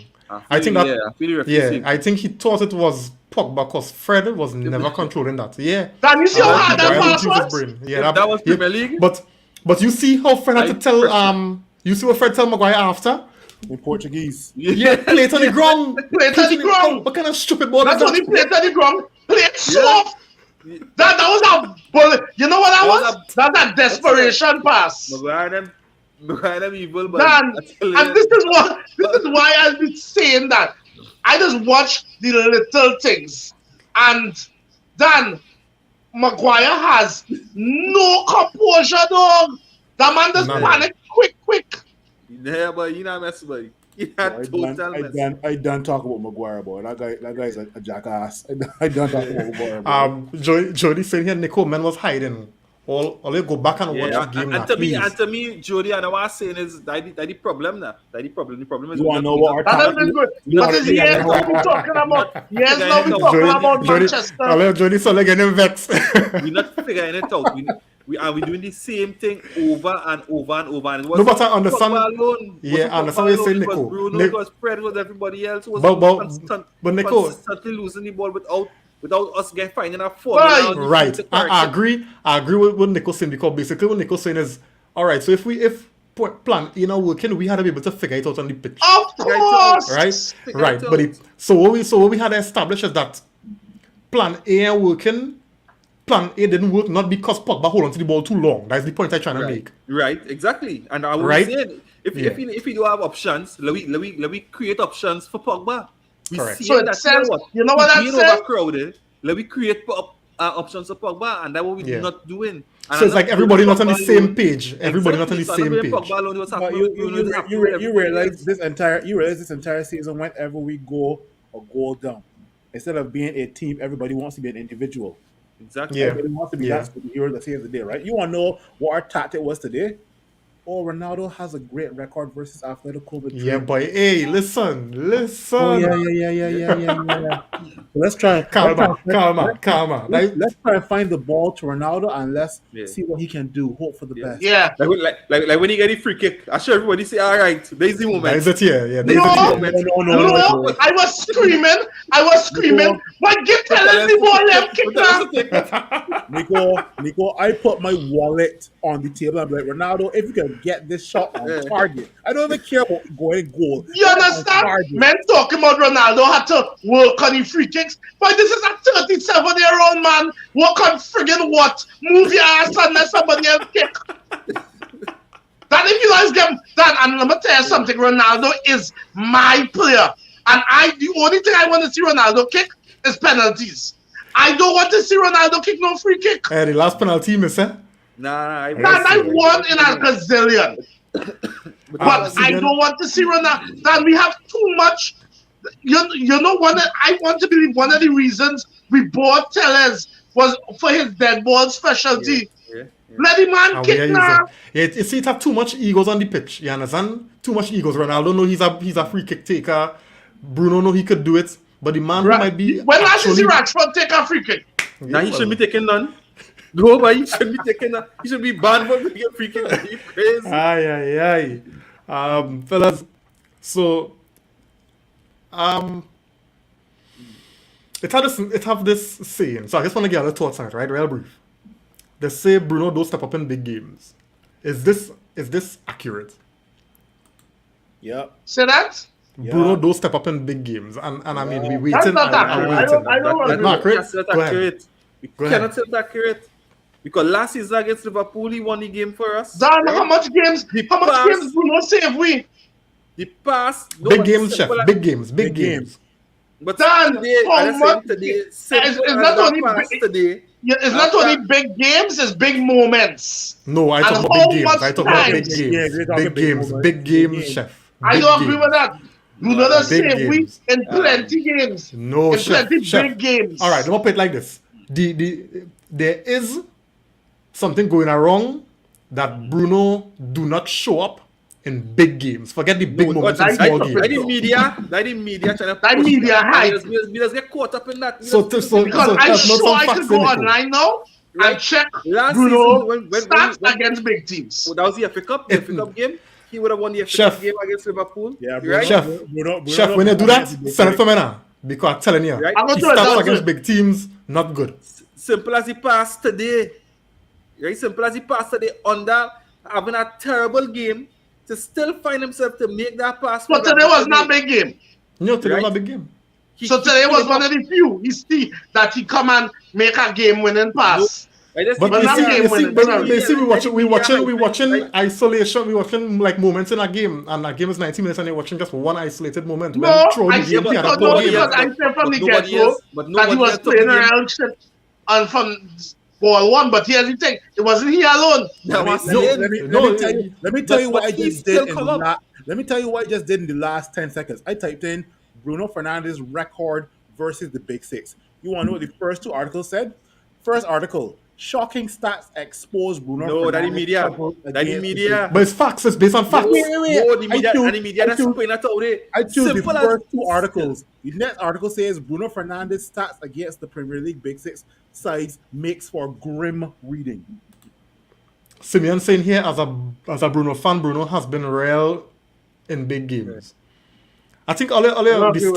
I think that I feel the referee. I think he thought it was Pogba because Fred was never controlling that. Yeah. Dan, you see how hard that Maguire pass would use his was? brain. Yeah, That was Premier League? But you see how Fred had to I tell pressure. you see what Fred tell Maguire after? in Portuguese. Yeah, play it on the ground. Play it on the ground. What kind of stupid ball That's is only that? play it on the ground. Play it soft. That was a bullet. You know what that was? That's a desperation pass. Maguire them evil, but Dan, I tell you, and this is why I've been saying that. I just watch the little things. And Dan, Maguire has no composure, dog. That man just None. panic quick. yeah, but you not messing, buddy. You not total mess. I done talk about Maguire, boy. That guy's a jackass. I done talk about Maguire. Boy. Jody saying here Nico man was hiding. All you go back and watch Yeah, the game now, and to me, please. Jody, and what I was saying is that the problem now. That the problem. The problem is You want to know what our That has talent? been good. You But wanna it's see years our- now we talking about. Years now we talking about Manchester. I'll Jody so like getting vexed. we're not figuring it out. We are doing the same thing over and over and over. And it No, but I wasn't understand- Pogba alone. Yeah, Wasn't I understand Pogba what you're alone. saying, It was Nico. Bruno, Nick- it was Fred, it was everybody else. It was But Nico- constantly losing the ball without us finding a form. Right. I agree with what Nico's saying because basically what Nico's saying is all right, so if plan A not working, we had to be able to figure it out on the pitch. Of course. Right? Figure Right. it But out. so what we had to establish is that plan A ain't working. Plan A didn't work not because Pogba hold on to the ball too long. That's the point I'm trying to make. Right, exactly. And I was Right? saying, if you do have options, let me create options for Pogba. We Correct. see So it that says- what? you know what that being says? overcrowded. Let me create options for Pogba, and that's what we're Yeah. not doing. And So it's I'm like not everybody blaming not on the Pogba same alone. page. Everybody not on the Exactly. So I'm same not blaming page. Pogba alone, what's But happening you, with you, Bruno, you, it's re- happening you, with re- you everybody realize else. this entire season, whenever we go a goal down, instead of being a team, everybody wants to be an individual. Exactly. Yeah. Everybody wants to be Yeah. that superhero that saves the day, right? You want to know what our tactic was today? Oh, Ronaldo has a great record versus Atletico Madrid. Yeah, boy. Hey, listen. Oh yeah. So let's try. Calma. Let's try and find the ball to Ronaldo and let's Yeah. see what he can do. Hope for the Yeah. best. Yeah. Like when he get a free kick, I sure everybody say, all right, there's the That moment. is it here. Yeah, that No. is it here. No. I was screaming. Why give Tellez the ball left kick now? Nico, I put my wallet on the table. I'm like, Ronaldo, if you can get this shot on target, I don't even care about going goal. You understand? Men talking about Ronaldo had to work on the free kicks. But this is a 37-year-old man. Work on friggin' what? Move your ass and let somebody else kick. That if you guys get that, and let me tell you something, Ronaldo is my player. And the only thing I want to see Ronaldo kick is penalties. I don't want to see Ronaldo kick no free kick. The last penalty, miss, eh? Nah, And I won in a gazillion. But I don't want to see Ronaldo. That we have too much. You know, I want to believe one of the reasons we bought Tellez was for his dead ball specialty. Yeah. Let the man And we are kick now. using. Yeah, you see, it have too much egos on the pitch. You understand? Too much egos. Ronaldo know he's a free kick taker. Bruno know he could do it. But the man who might be When last you see actually... Rashford take a free kick? Now he shouldn't be taking none. No, but he shouldn't be taking none. He should be banned from taking free kick. Are you crazy? Aye. Fellas, so it have this saying. So I just want to get other thoughts on it, right? Real brief. They say Bruno don't step up in big games. Is this accurate? Yep. Say that? Yeah. Bruno don't step up in big games, and I mean we That's waiting. not accurate. I don't That- agree. Not accurate. That's not Go ahead. accurate. We Go ahead. cannot say it's accurate. Because last season against Liverpool, he won the game for us. Dan, right? how much games Bruno save we? The pass. Big games, chef. Big games. But Dan, today, how I just much- said today, it's simple as not that only pass big- today. Yeah, it's not only big games, it's big moments. No, I And talk how about big games. much I talk about time? big Yeah, games. we're talking Big big games. moments. Big Big games, games. chef. I Big don't agree games. with that. Bruno does Big save we games. in plenty games. No, in chef. plenty Chef. big games. All right, let me put it like this. There is something going wrong that Bruno do not show up in big games. Forget the big moments in that- small that- games. That is media trying to That push media that. hype. We just get caught up in that. So Because that's I'm not sure some I facts could go in it, online now and Right. check Last Bruno season, stats when- against big teams. So that was the FA Cup game. He would have won the FA Chef. Cup game against Liverpool. Yeah, right? Chef. Bruno, Chef, when you do that, send it for me now. Because I'm telling you, Right. I'm gonna he do it, starts I'll do against it. big teams, not good. Simple as he passed today. Right? Simple as he passed today under having a terrible game to still find himself to make that pass. But today was not a big game. No, today Right. was a big game. So today was one of the few that he come and make a game-winning pass. But But you not see, game you see, winning, but sorry. you see, we watching Right. isolation. We watching like moments in a game, and that game is 90 minutes, and you're watching just one isolated moment. No, throughout I the see, game, but he had a no, poor game. because I said from the nobody get-go else- but that he nobody was else took playing the game. around shit and from ball one. But here's the thing: it wasn't he alone. That was No, it. Let me No, tell you but what I he just still did in come the up. Let me tell you what I just did in the last 10 seconds. I typed in Bruno Fernandes record versus the Big Six. You want to know what the first two articles said? First article, shocking stats expose Bruno No, that is Fernandes media. trouble That is against media. But it's facts. It's based on facts. Wait. No, the media, I choose- and the media I that's choose- putting that out there. I choose the Simple as- first two articles. The next article says Bruno Fernandes stats against the Premier League Big Six sides makes for grim reading. Simeone saying here, as a Bruno fan, Bruno has been real in big games. I think all the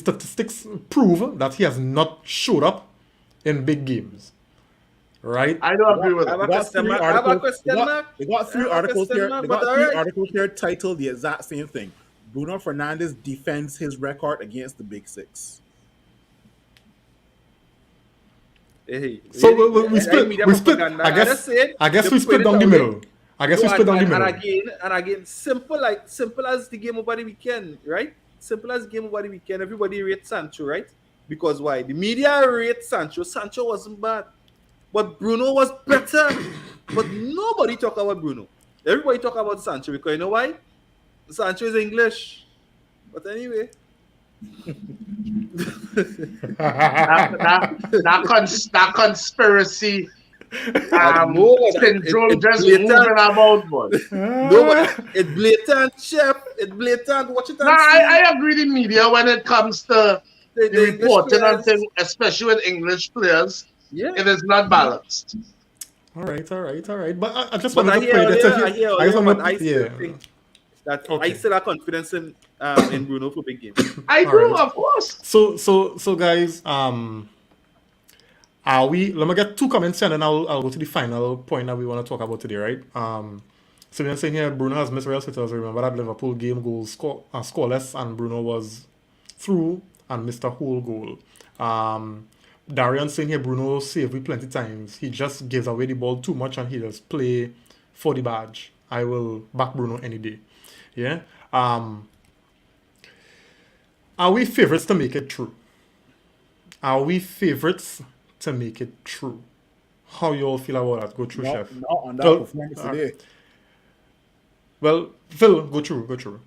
statistics prove that he has not showed up in big games. right? I don't agree with I have that. a question mark. I have a question mark. They got I three have a articles question here. mark, They but got all three right. articles here titled the exact same thing. Bruno Fernandes defends his record against the Big Six. Hey, So really, we split. media We split. propaganda. I I just said guess they we put split it down the out there. middle. I guess we split down the middle. And again, simple as the game over the weekend, right? Simple as the game over the weekend. Everybody rates Sancho, right? Because why? The media rates Sancho. Sancho wasn't bad, but Bruno was better. But nobody talk about Bruno. Everybody talk about Sancho because you know why? Sancho is English. But anyway. that conspiracy No, syndrome just blatant. moving about, boy. No, but it's blatant, chef. It's blatant. Watch it and No, see. I agree with the media when it comes to the English reporting and players. thing, especially with English players. Yeah. It is not balanced. All right. But I just But wanted to play that. I hear just man, wanted, I still yeah. think that Okay. I still have confidence in Bruno for big game. I All do, right. of course. So guys, are we? Let me get two comments and then I'll go to the final point that we want to talk about today, right? So we're saying here Bruno has missed Real Cities. Remember that Liverpool game goal scoreless, and Bruno was through and missed a whole goal. Darian saying here Bruno saved me plenty times. He just gives away the ball too much and he just play for the badge. I will back Bruno any day. Yeah. Are we favorites to make it true? Are we favorites to make it true? How you all feel about that? Go through, Chef. Not on that Well, performance today. Well, Phil, go through.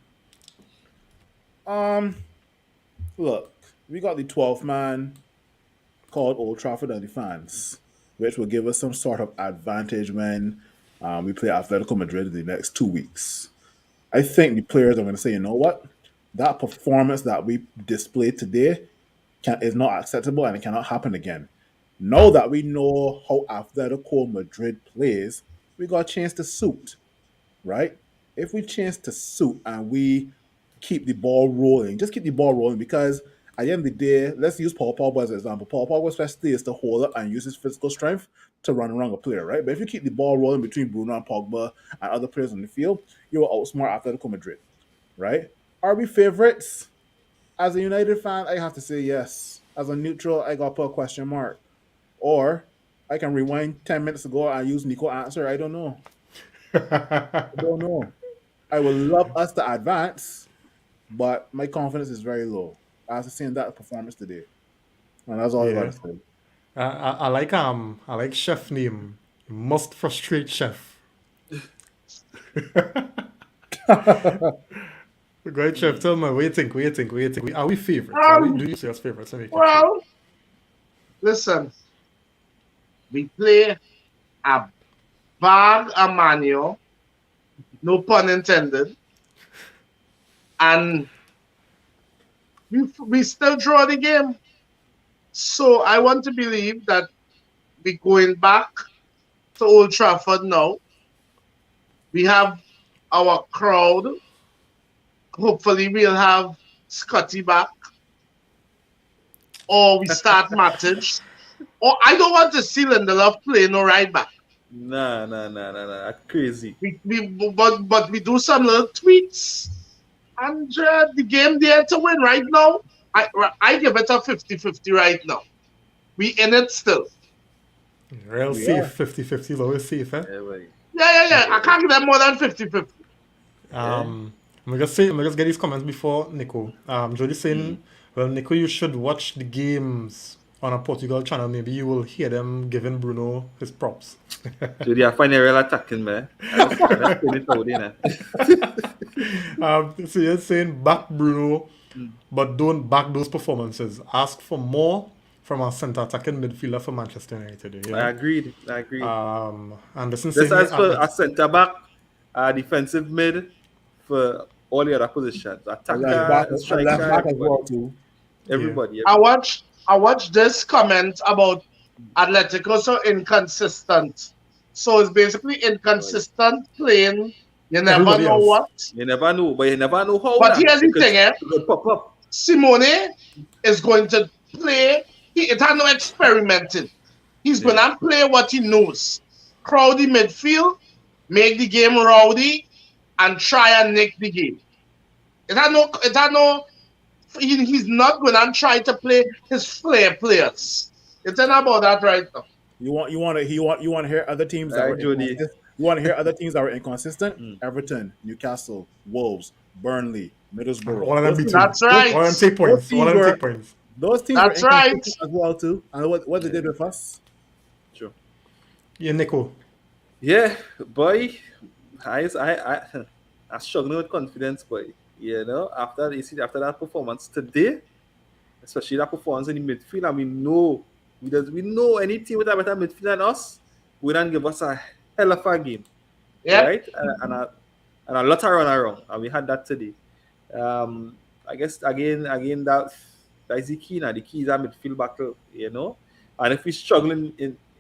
Look, we got the 12th man called Old Trafford and the fans, which will give us some sort of advantage when we play Atletico Madrid in the next 2 weeks. I think the players are going to say, you know what? That performance that we displayed today is not acceptable and it cannot happen again. Now that we know how Atletico Madrid plays, we got a chance to suit, right? If we chance to suit and we keep the ball rolling, just keep the ball rolling, because at the end of the day, let's use Paul Pogba as an example. Paul Pogba's specialty is to hold up and use his physical strength to run around a player, right? But if you keep the ball rolling between Bruno and Pogba and other players on the field, you will outsmart Atletico Madrid, right? Are we favorites? As a United fan, I have to say yes. As a neutral, I got to put a question mark. Or I can rewind 10 minutes ago and use Nico's answer. I don't know. I would love us to advance, but my confidence is very low after seeing that performance today. And that's all I got to say. I like Chef name. Must frustrate Chef. Go ahead, Chef. Tell me what you think. Are we favorites? Do you see us favorites? Well, listen. We play a bag of manual, no pun intended, and we still draw the game. So I want to believe that we're going back to Old Trafford now. We have our crowd. Hopefully we'll have Scotty back. Or we start Matic. Or I don't want to see Lindelof play no right back. Nah. That's crazy. But we do some little tweaks. And the game there to win right now, I give it a 50-50 right now. We in it still. Real safe, 50-50 is always safe, eh? Yeah. I can't give them more than 50-50. I'm just get these comments before Nico. Jody saying, well, Nico, you should watch the games on a Portugal channel. Maybe you will hear them giving Bruno his props. Jody, I find a real attacking, man. So you're saying back Bruno, but don't back those performances. Ask for more from a centre attacking midfielder for Manchester United. Yeah? I agreed. Anderson Just saying as for a centre back, a defensive mid for all the other positions. Attacker, striker, everybody. I watched this comment about Atletico so inconsistent. So it's basically inconsistent playing. You never know what. You never know, but you never know how. But here's the thing, pop up. Simeone is going to play. It had no experimenting. He's going to play what he knows. Crowdy midfield, make the game rowdy, and try and nick the game. He's not going to try to play his flair players. It's not about that right now. You want to hear other teams that were inconsistent? You want to hear other teams that were inconsistent? Everton, Newcastle, Wolves, Burnley, Middlesbrough. All of them beat you. That's right. All of them take points. Those All of them teams take points. Those teams That's were right. inconsistent as well too. And what they did with us? Sure. Yeah, Nico. Yeah, boy. I struggling with confidence, boy. You know, after that performance today, especially that performance in the midfield, and we know any team with a better midfield than us would not give us a hell of a game. Yep. Right? And a lot of run around. And we had that today. I guess again that is the key now. The key is that midfield battle, you know. And if we're struggling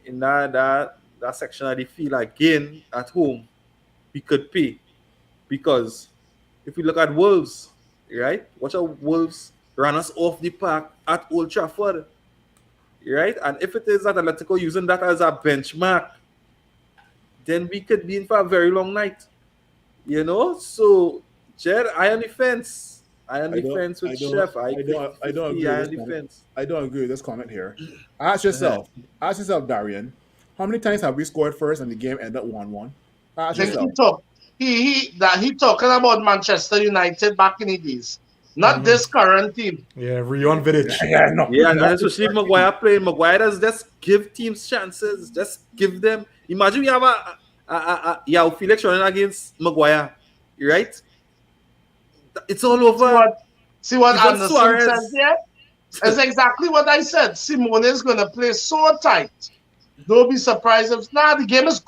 in that section of the field again at home, we could pay. Because if we look at Wolves, right? Watch out, Wolves ran us off the park at Old Trafford. Right? And if it is that Atletico using that as a benchmark, then we could be in for a very long night. You know? So, Jed, I on the fence. I on the fence with Chef. I don't agree with this comment here. Ask yourself, Darian, how many times have we scored first and the game ended up 1-1? Ask yourself. He talking about Manchester United back in the days. Not this current team. Yeah, Rion Vidic. And especially Maguire playing. Maguire does just give teams chances. Just give them. Imagine we have a Felix running against Maguire, right? It's all over. See what Anderson said here? That's exactly what I said. Simeone is going to play so tight. Don't be surprised if the game is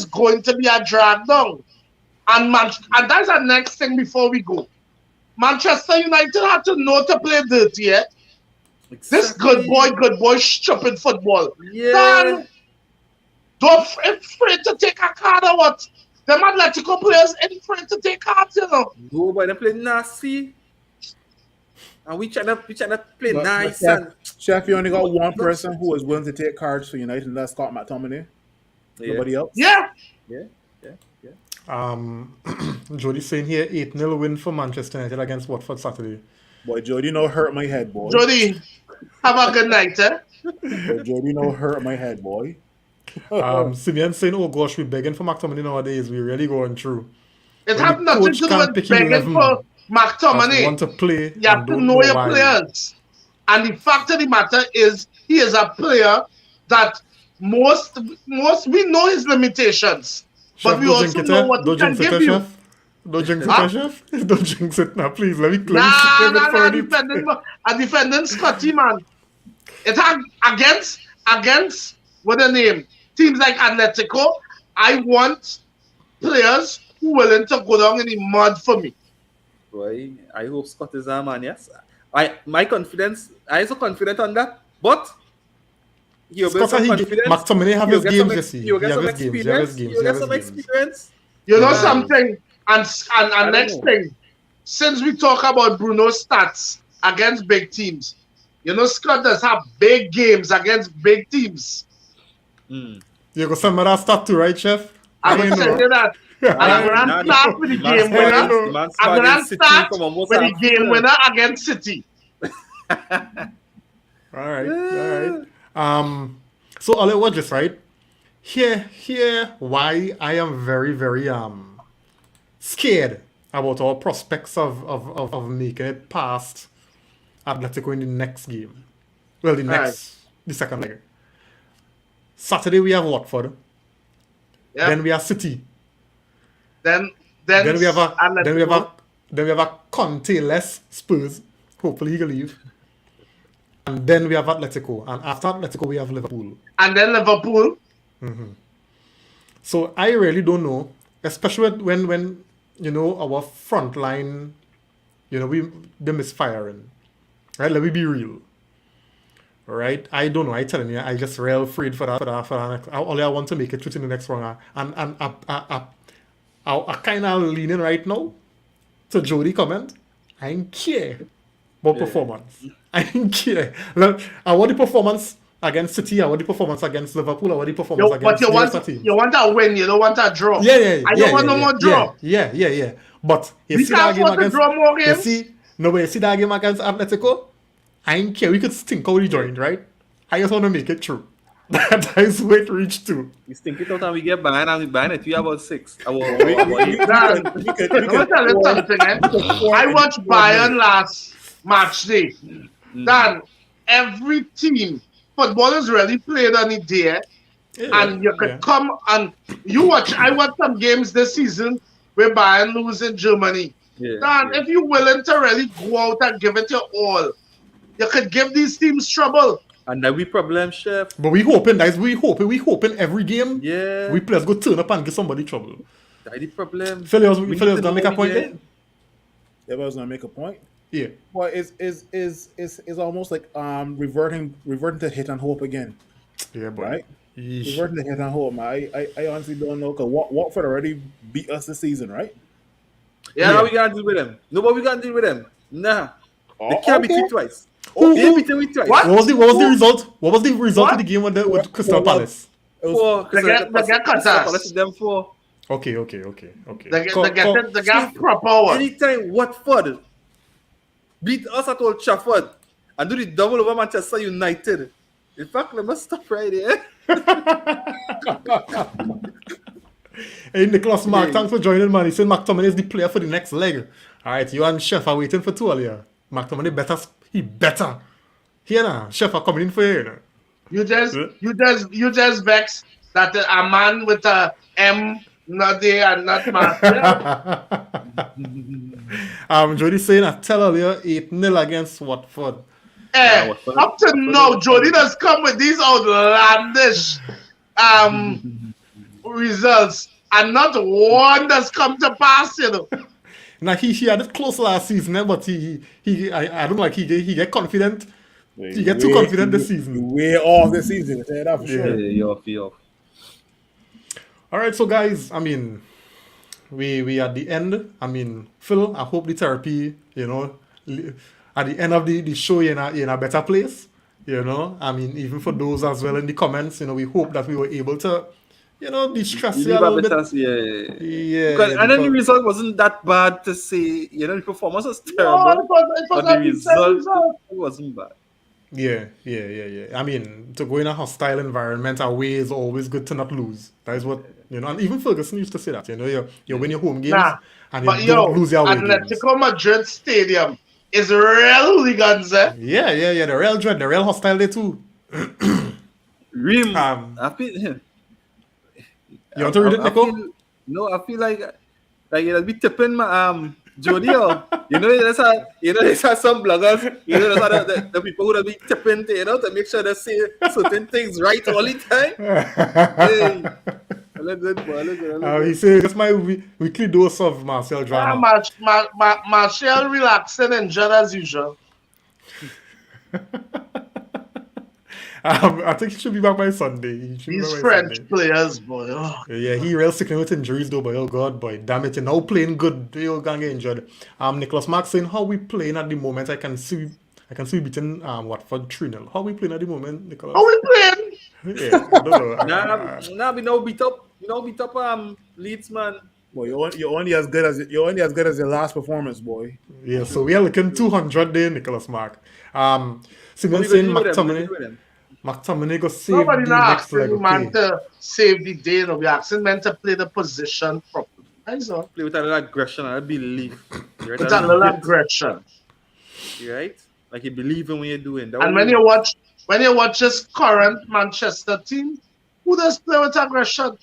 going to be a drag down. And that's the next thing before we go. Manchester United had to know to play dirty, yeah? Exactly. This good boy, stupid football. Yeah. Don't afraid to take a card or what? Them Atletico players ain't afraid to take cards, you know. No, but they play nasty. And we trying to play nice. Chef, you only got one person who is willing to take cards for United, and that's Scott McTominay. Nobody else? Yeah. Jody saying here 8-0 win for Manchester United against Watford Saturday. Boy, Jody, no hurt my head, boy. Jody, have a good night, eh? Boy, Jody, no hurt my head, boy. Simeon saying, oh gosh, we're begging for McTominay nowadays. We're really going through. It has nothing to do with begging for McTominay. Want to play, you have to know your players. And the fact of the matter is, he is a player that most we know his limitations. Chef, but we also know what he can give you. Chef. Don't jinx it, Chef. Don't jinx it now, please. Let me defending Scotty, man. It had against what the name? Teams like Atletico, I want players who are willing to go down in the mud for me. Boy, I hope Scott is a man, yes. My confidence, I am so confident on that, but McTominay have his games, you see. You get some experience. You know something? And next thing, since we talk about Bruno's stats against big teams, you know Scott does have big games against big teams. You go send me that stat too, right, Chef? I'm going to tell you that. And I'm going to start with the game winner. I'm going to start with the game winner against City. All right. So I'll watch this, right? Here, why I am very, very scared about our prospects of making it past Atletico in the next game. Well, the second leg. Saturday we have Watford. Yep. Then we have City. Then we have a Conte-less Spurs. Hopefully he can leave. And then we have Atletico. And after Atletico we have Liverpool. And then Liverpool. Mm-hmm. So I really don't know, especially when you know our front line, you know, they're misfiring. Right? Let me be real. Right? I don't know. I telling you, I just real afraid for that. Only I want to make it through in the next round. And I kind of leaning right now to Jody comment. I don't care about performance. I don't care. I want the performance against City, or the performance against Liverpool, or the performance against But the rest of the team. you want a win, you don't want a draw. Yeah. I don't want no more draw. Yeah. But you We see that can't game afford to against. draw more You games. see that game against Atletico? I ain't care. We could think how we joined, right? I just want to make it true. That is where it reached to. We stink it out and we get behind and we behind it. We have about 6. Dan, let me tell you something, eh? I watched Bayern last match day. Dan, every team, football is really played on the day, and you could come and you watch. I watched some games this season where Bayern lose in Germany. Dan, if you're willing to really go out and give it your all, you could give these teams trouble. And that we problem, chef. But we hoping, guys. We hoping every game. Yeah. We players go turn up and give somebody trouble. That's the problem. Philly was gonna make a point there. Yeah, but I was gonna make a point. Yeah. Well, it's almost like reverting to hit and hope again, Yeah, boy. right? Yeesh. Reverting to hit and hope. I honestly don't know because Watford already beat us this season, right? Yeah, how we gonna deal with them? No, what we gonna deal with them? Nah. They can't beat you twice. Who- They beat you twice. What? What was the result? What was the result What? of the game with Crystal Well, Palace? It was, Four. They get cut us. Them 4. Okay. They get proper one. Anytime Watford beat us at Old Trafford and do the double over Manchester United. In fact, let me stop right here. Hey, Nicholas Mark, thanks for joining, man. He said McTominay is the player for the next leg. All right, you and Chef are waiting for 2 earlier. McTominay better. Here now, Chef are coming in for you. You just vex that a man with a M not there and not Marcel. Jody saying I tell earlier 8-0 against Watford. Up to now, Jody does come with these outlandish results, and not one does come to pass, you know. Now he had it close last season, but I don't like he get confident. He get too confident this season. Way off this season, say that for sure. You're off. All right, so guys, I mean, we at the end. I mean, Phil, I hope the therapy, you know, at the end of the show, you're in a better place. You know, I mean, even for those as well in the comments, you know, we hope that we were able to, you know, distress you a little bit. Yeah. And then the result wasn't that bad to say. You know, the performance was No, terrible, it was but a the decent result wasn't bad. Yeah. I mean, to go in a hostile environment away is always good to not lose. That is what, you know, and even Ferguson used to say that, you know, you win your home games and you don't lose your away games. Atletico Madrid Stadium is real hooligans, eh? Yeah, the real dread, the real hostile there too. Rim. I feel, you want to read it, Nico? I feel like it'll be tipping my Jody. There's some bloggers, there's the people who will be tipping, to make sure they say certain things right all the time. He said, that's my weekly dose of Marcel drama. Martial relaxing and Judd as usual. I think he should be back by Sunday. These French players, boy. Oh. Yeah, he real sick with injuries though, but oh god, boy, damn it, you're now playing good. You're gonna get injured. Nicholas Mark saying how we playing at the moment. I can see beating Watford 3-0. How we playing at the moment, Nicholas? How we playing? Yeah, I don't know. we now beat up Leeds, man. Boy, you're only as good as your last performance, boy. Yeah, so we are looking 200 there, Nicholas Mark. Simon saying McTominay go save Nobody the not next asking leg. you, man, Okay. to save the day. No, we're asking men to play the position properly. That's all. Play with a little aggression and a belief. With a little aggression. Right? Like you believe in what you're doing. And when you watch this current Manchester team, who does play with aggression?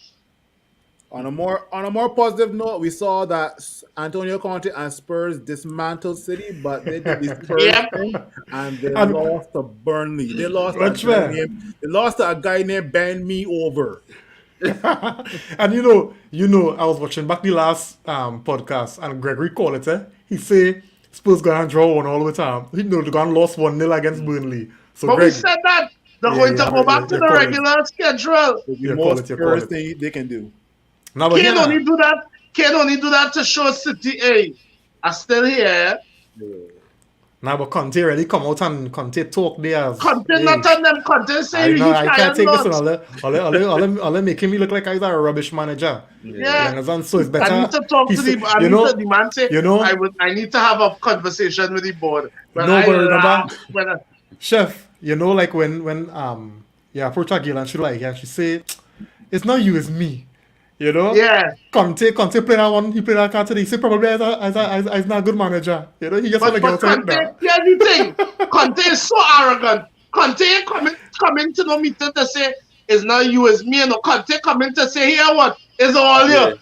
On a more positive note, we saw that Antonio Conte and Spurs dismantled City, but they did the Spurs thing and they lost to Burnley. They lost to a guy named Ben Me Over. And you know, I was watching back the last podcast and Gregory called it. He say Spurs gonna draw one all the time. They're gonna lost 1-0 against Burnley. So But Greg, we said that they're going to go back to the regular schedule. The most Spurs thing they can do. no, but Can't only do that. Can't only do that to show City, hey, I'm still here. Now, but Conte really come out and Conte talk there. Conte not on them. Conte say I know, he I try can't and take this not. all making me look like I was a rubbish manager. Yeah. You understand? So it's better. I need to talk to the the man say, I need to have a conversation with the board. When No, I but remember, laugh, when I, Chef, you know, like when yeah, approach a girl and she like, yeah, she say, it's not you, it's me. You know? yeah. Conte play that one, he played that card today. He say probably as not a good manager. You know, he just want to But get out Conte, now. here's the thing. Conte is so arrogant. Conte coming to no meeting to say, it's not you, it's me. No, Conte coming to say, here what? It's all you.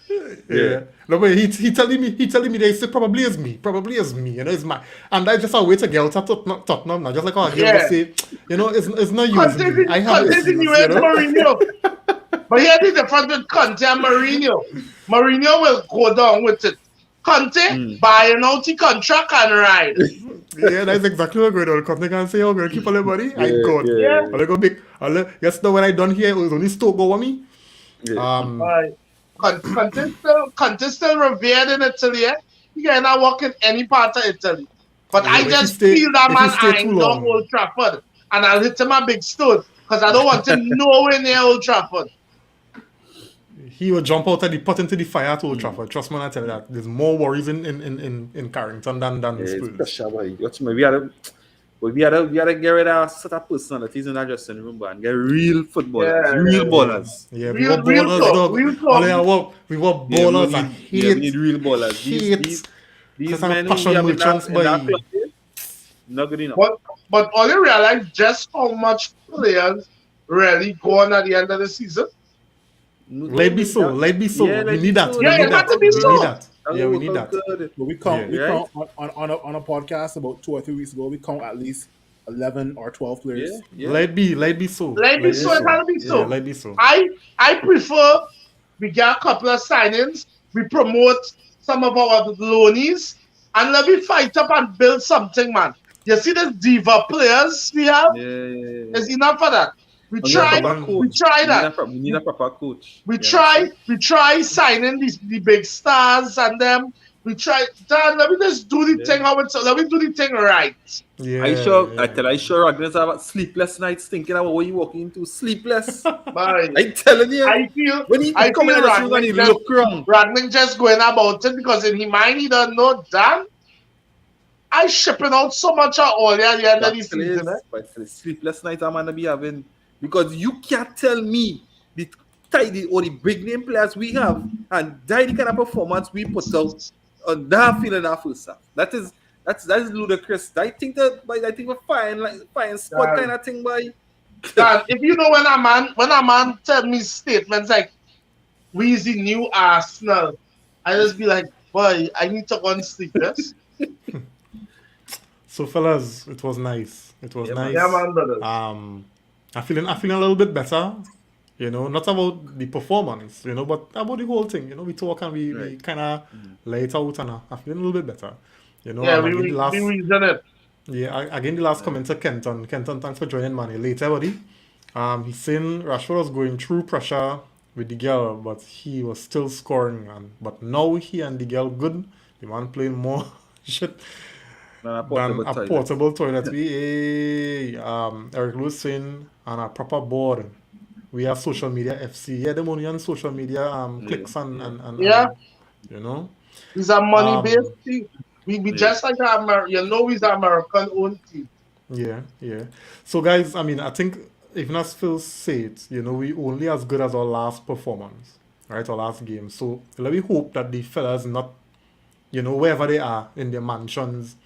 Yeah. No, but he telling me they say probably is me. You know, it's my and I just a way to get out of Tottenham now. Just like how a girl Yeah. will say, you know, it's not you, it's Conte me. I have Conte's issues, in you US know? Mourinho. But here's the difference with Conte and Mourinho. Mourinho will go down with it. Conte buying out the contract and ride. Yeah, that's exactly what going on. Conte can say, oh, we're gonna keep all the money. I got. Yeah. I'll go big. Yes, no, when I done here, it was only Stoke go with me. Right. Conte still revered in Italy. Eh? He cannot walk in any part of Italy. But Yeah, I but just if he feel that stay man too eyeing down long. Old Trafford. And I'll hit him a big stone. Because I don't want him nowhere near Old Trafford. He will jump out of the pot into the fire at Old Trafford. Trust me when I tell you that. There's more worries in Carrington than It's Spurs. pressure, boy. Watch me. We gotta get rid of set of personalities in that dressing room, and get real footballers, real ballers. Yeah, we Real- were real ballers, talk, dog. real talk. We were ballers and hate. we need real ballers. These Because men I'm who passion we have in merchants, that club, boy. not good enough. But all you realize just how much players really go on at the end of the season. Let be so. Yeah, we need that. so. We Yeah, need it that. had to be We so. need that. Yeah, we need that. Good. But we count Yeah. on a podcast about 2 or 3 weeks ago. We count at least 11 or 12 players. Yeah. Let be so. Let be so, it had to be so. Yeah, let be so. I prefer we get a couple of signings, we promote some of our loanies, and let me fight up and build something, man. You see these diva players we have? Yeah. It's enough for that. We We try that. We need a proper coach. We try signing the big stars and them. We try. Dan, let me just do the thing how it's. Let me do the thing right. Yeah. I sure Agnes have sleepless nights thinking about what you walking into. Sleepless. Bye. I telling you. I feel when he come in the room and he look wrong. Ragnick just going about it because in his mind he don't know Dan. I shipping out so much of oil at the end of the season. But sleepless night I'm gonna be having because you can't tell me the tidy or the big name players we have and that the kind of performance we put out on that field in our first half. That is ludicrous. I think we're fine spot kind of thing, boy. Dan, if you know when a man tell me statements like we is the new Arsenal, I just be like, boy, I need to go and sleep, yes? So fellas, it was nice. It was nice. Yeah, man, brother. I'm feeling a little bit better. You know, not about the performance, you know, but about the whole thing. You know, we talk and we kind of lay it out, and I'm feeling a little bit better. You know, Yeah, and we reason it. Yeah, again, the last comment to Kenton. Kenton, thanks for joining, man. Later, buddy. He's saying Rashford was going through pressure with the girl, but he was still scoring. But now he and the girl good. The man playing more shit than a portable toilet. Eric Lewis saying on a proper board. We have social media FC. Yeah, them only on social media clicks and you know. It's a money-based thing. We just like we's an American-owned team. Yeah. So, guys, I mean, I think, even as Phil said, you know, we only as good as our last performance, right? Our last game. So, let me hope that the fellas not, you know, wherever they are in their mansions,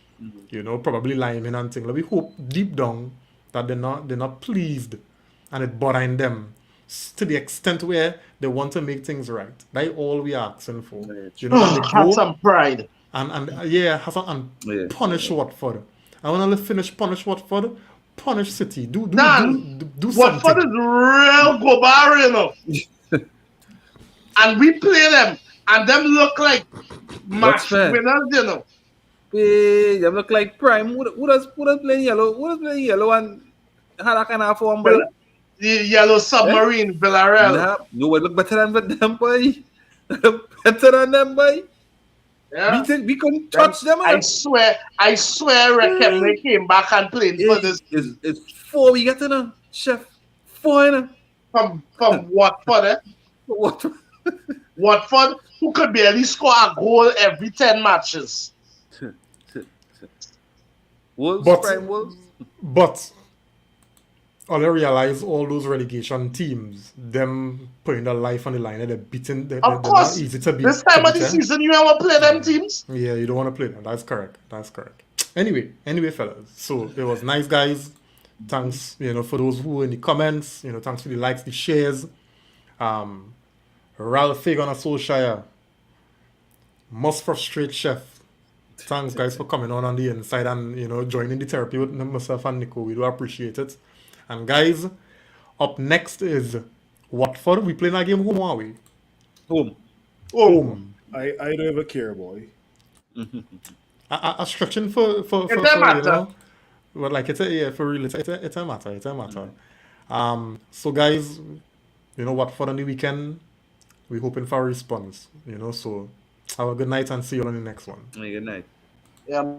you know, probably lying and things. Let me hope deep down that they're not pleased and it bothering them to the extent where they want to make things right. That's all we are asking for. You know, that they Have go some pride. and punish Watford. I want to finish punish Watford, punish City. Do something. Watford is real go bar, you know. And we play them, and them look like match winners, you know. They look like prime. Who does play yellow? Who does play yellow and had that kind of form, boy? The yellow submarine, Villarreal. No, look better than them, boy. Better than them, boy. Yeah. We couldn't touch them. I swear, Rekemne came back and played for this It's 4 we get in a chef. 4 in a from Watford. what? Watford, who could barely score a goal every 10 matches. Wolves, But- prime Wolves. But all I realize all those relegation teams, them putting their life on the line, and they're beating. They're Of not course, easy to beat. this time to of the beat, eh? season, you ever play them teams? Yeah, you don't want to play them. That's correct. That's correct. Anyway, fellas. So it was nice, guys. Thanks, for those who were in the comments. Thanks for the likes, the shares. Ralph Fig on a Solskjaer. Must frustrate chef. Thanks, guys, for coming on the inside and joining the therapy with myself and Nico. We do appreciate it. And guys, up next is Watford. We playing that game home, are we? Home. Home. I don't ever care, boy. A stretching for It's a matter. But like for real, it's a matter. So guys, Watford on the weekend. We're hoping for a response. So have a good night and see you on the next one. Good night. Yeah.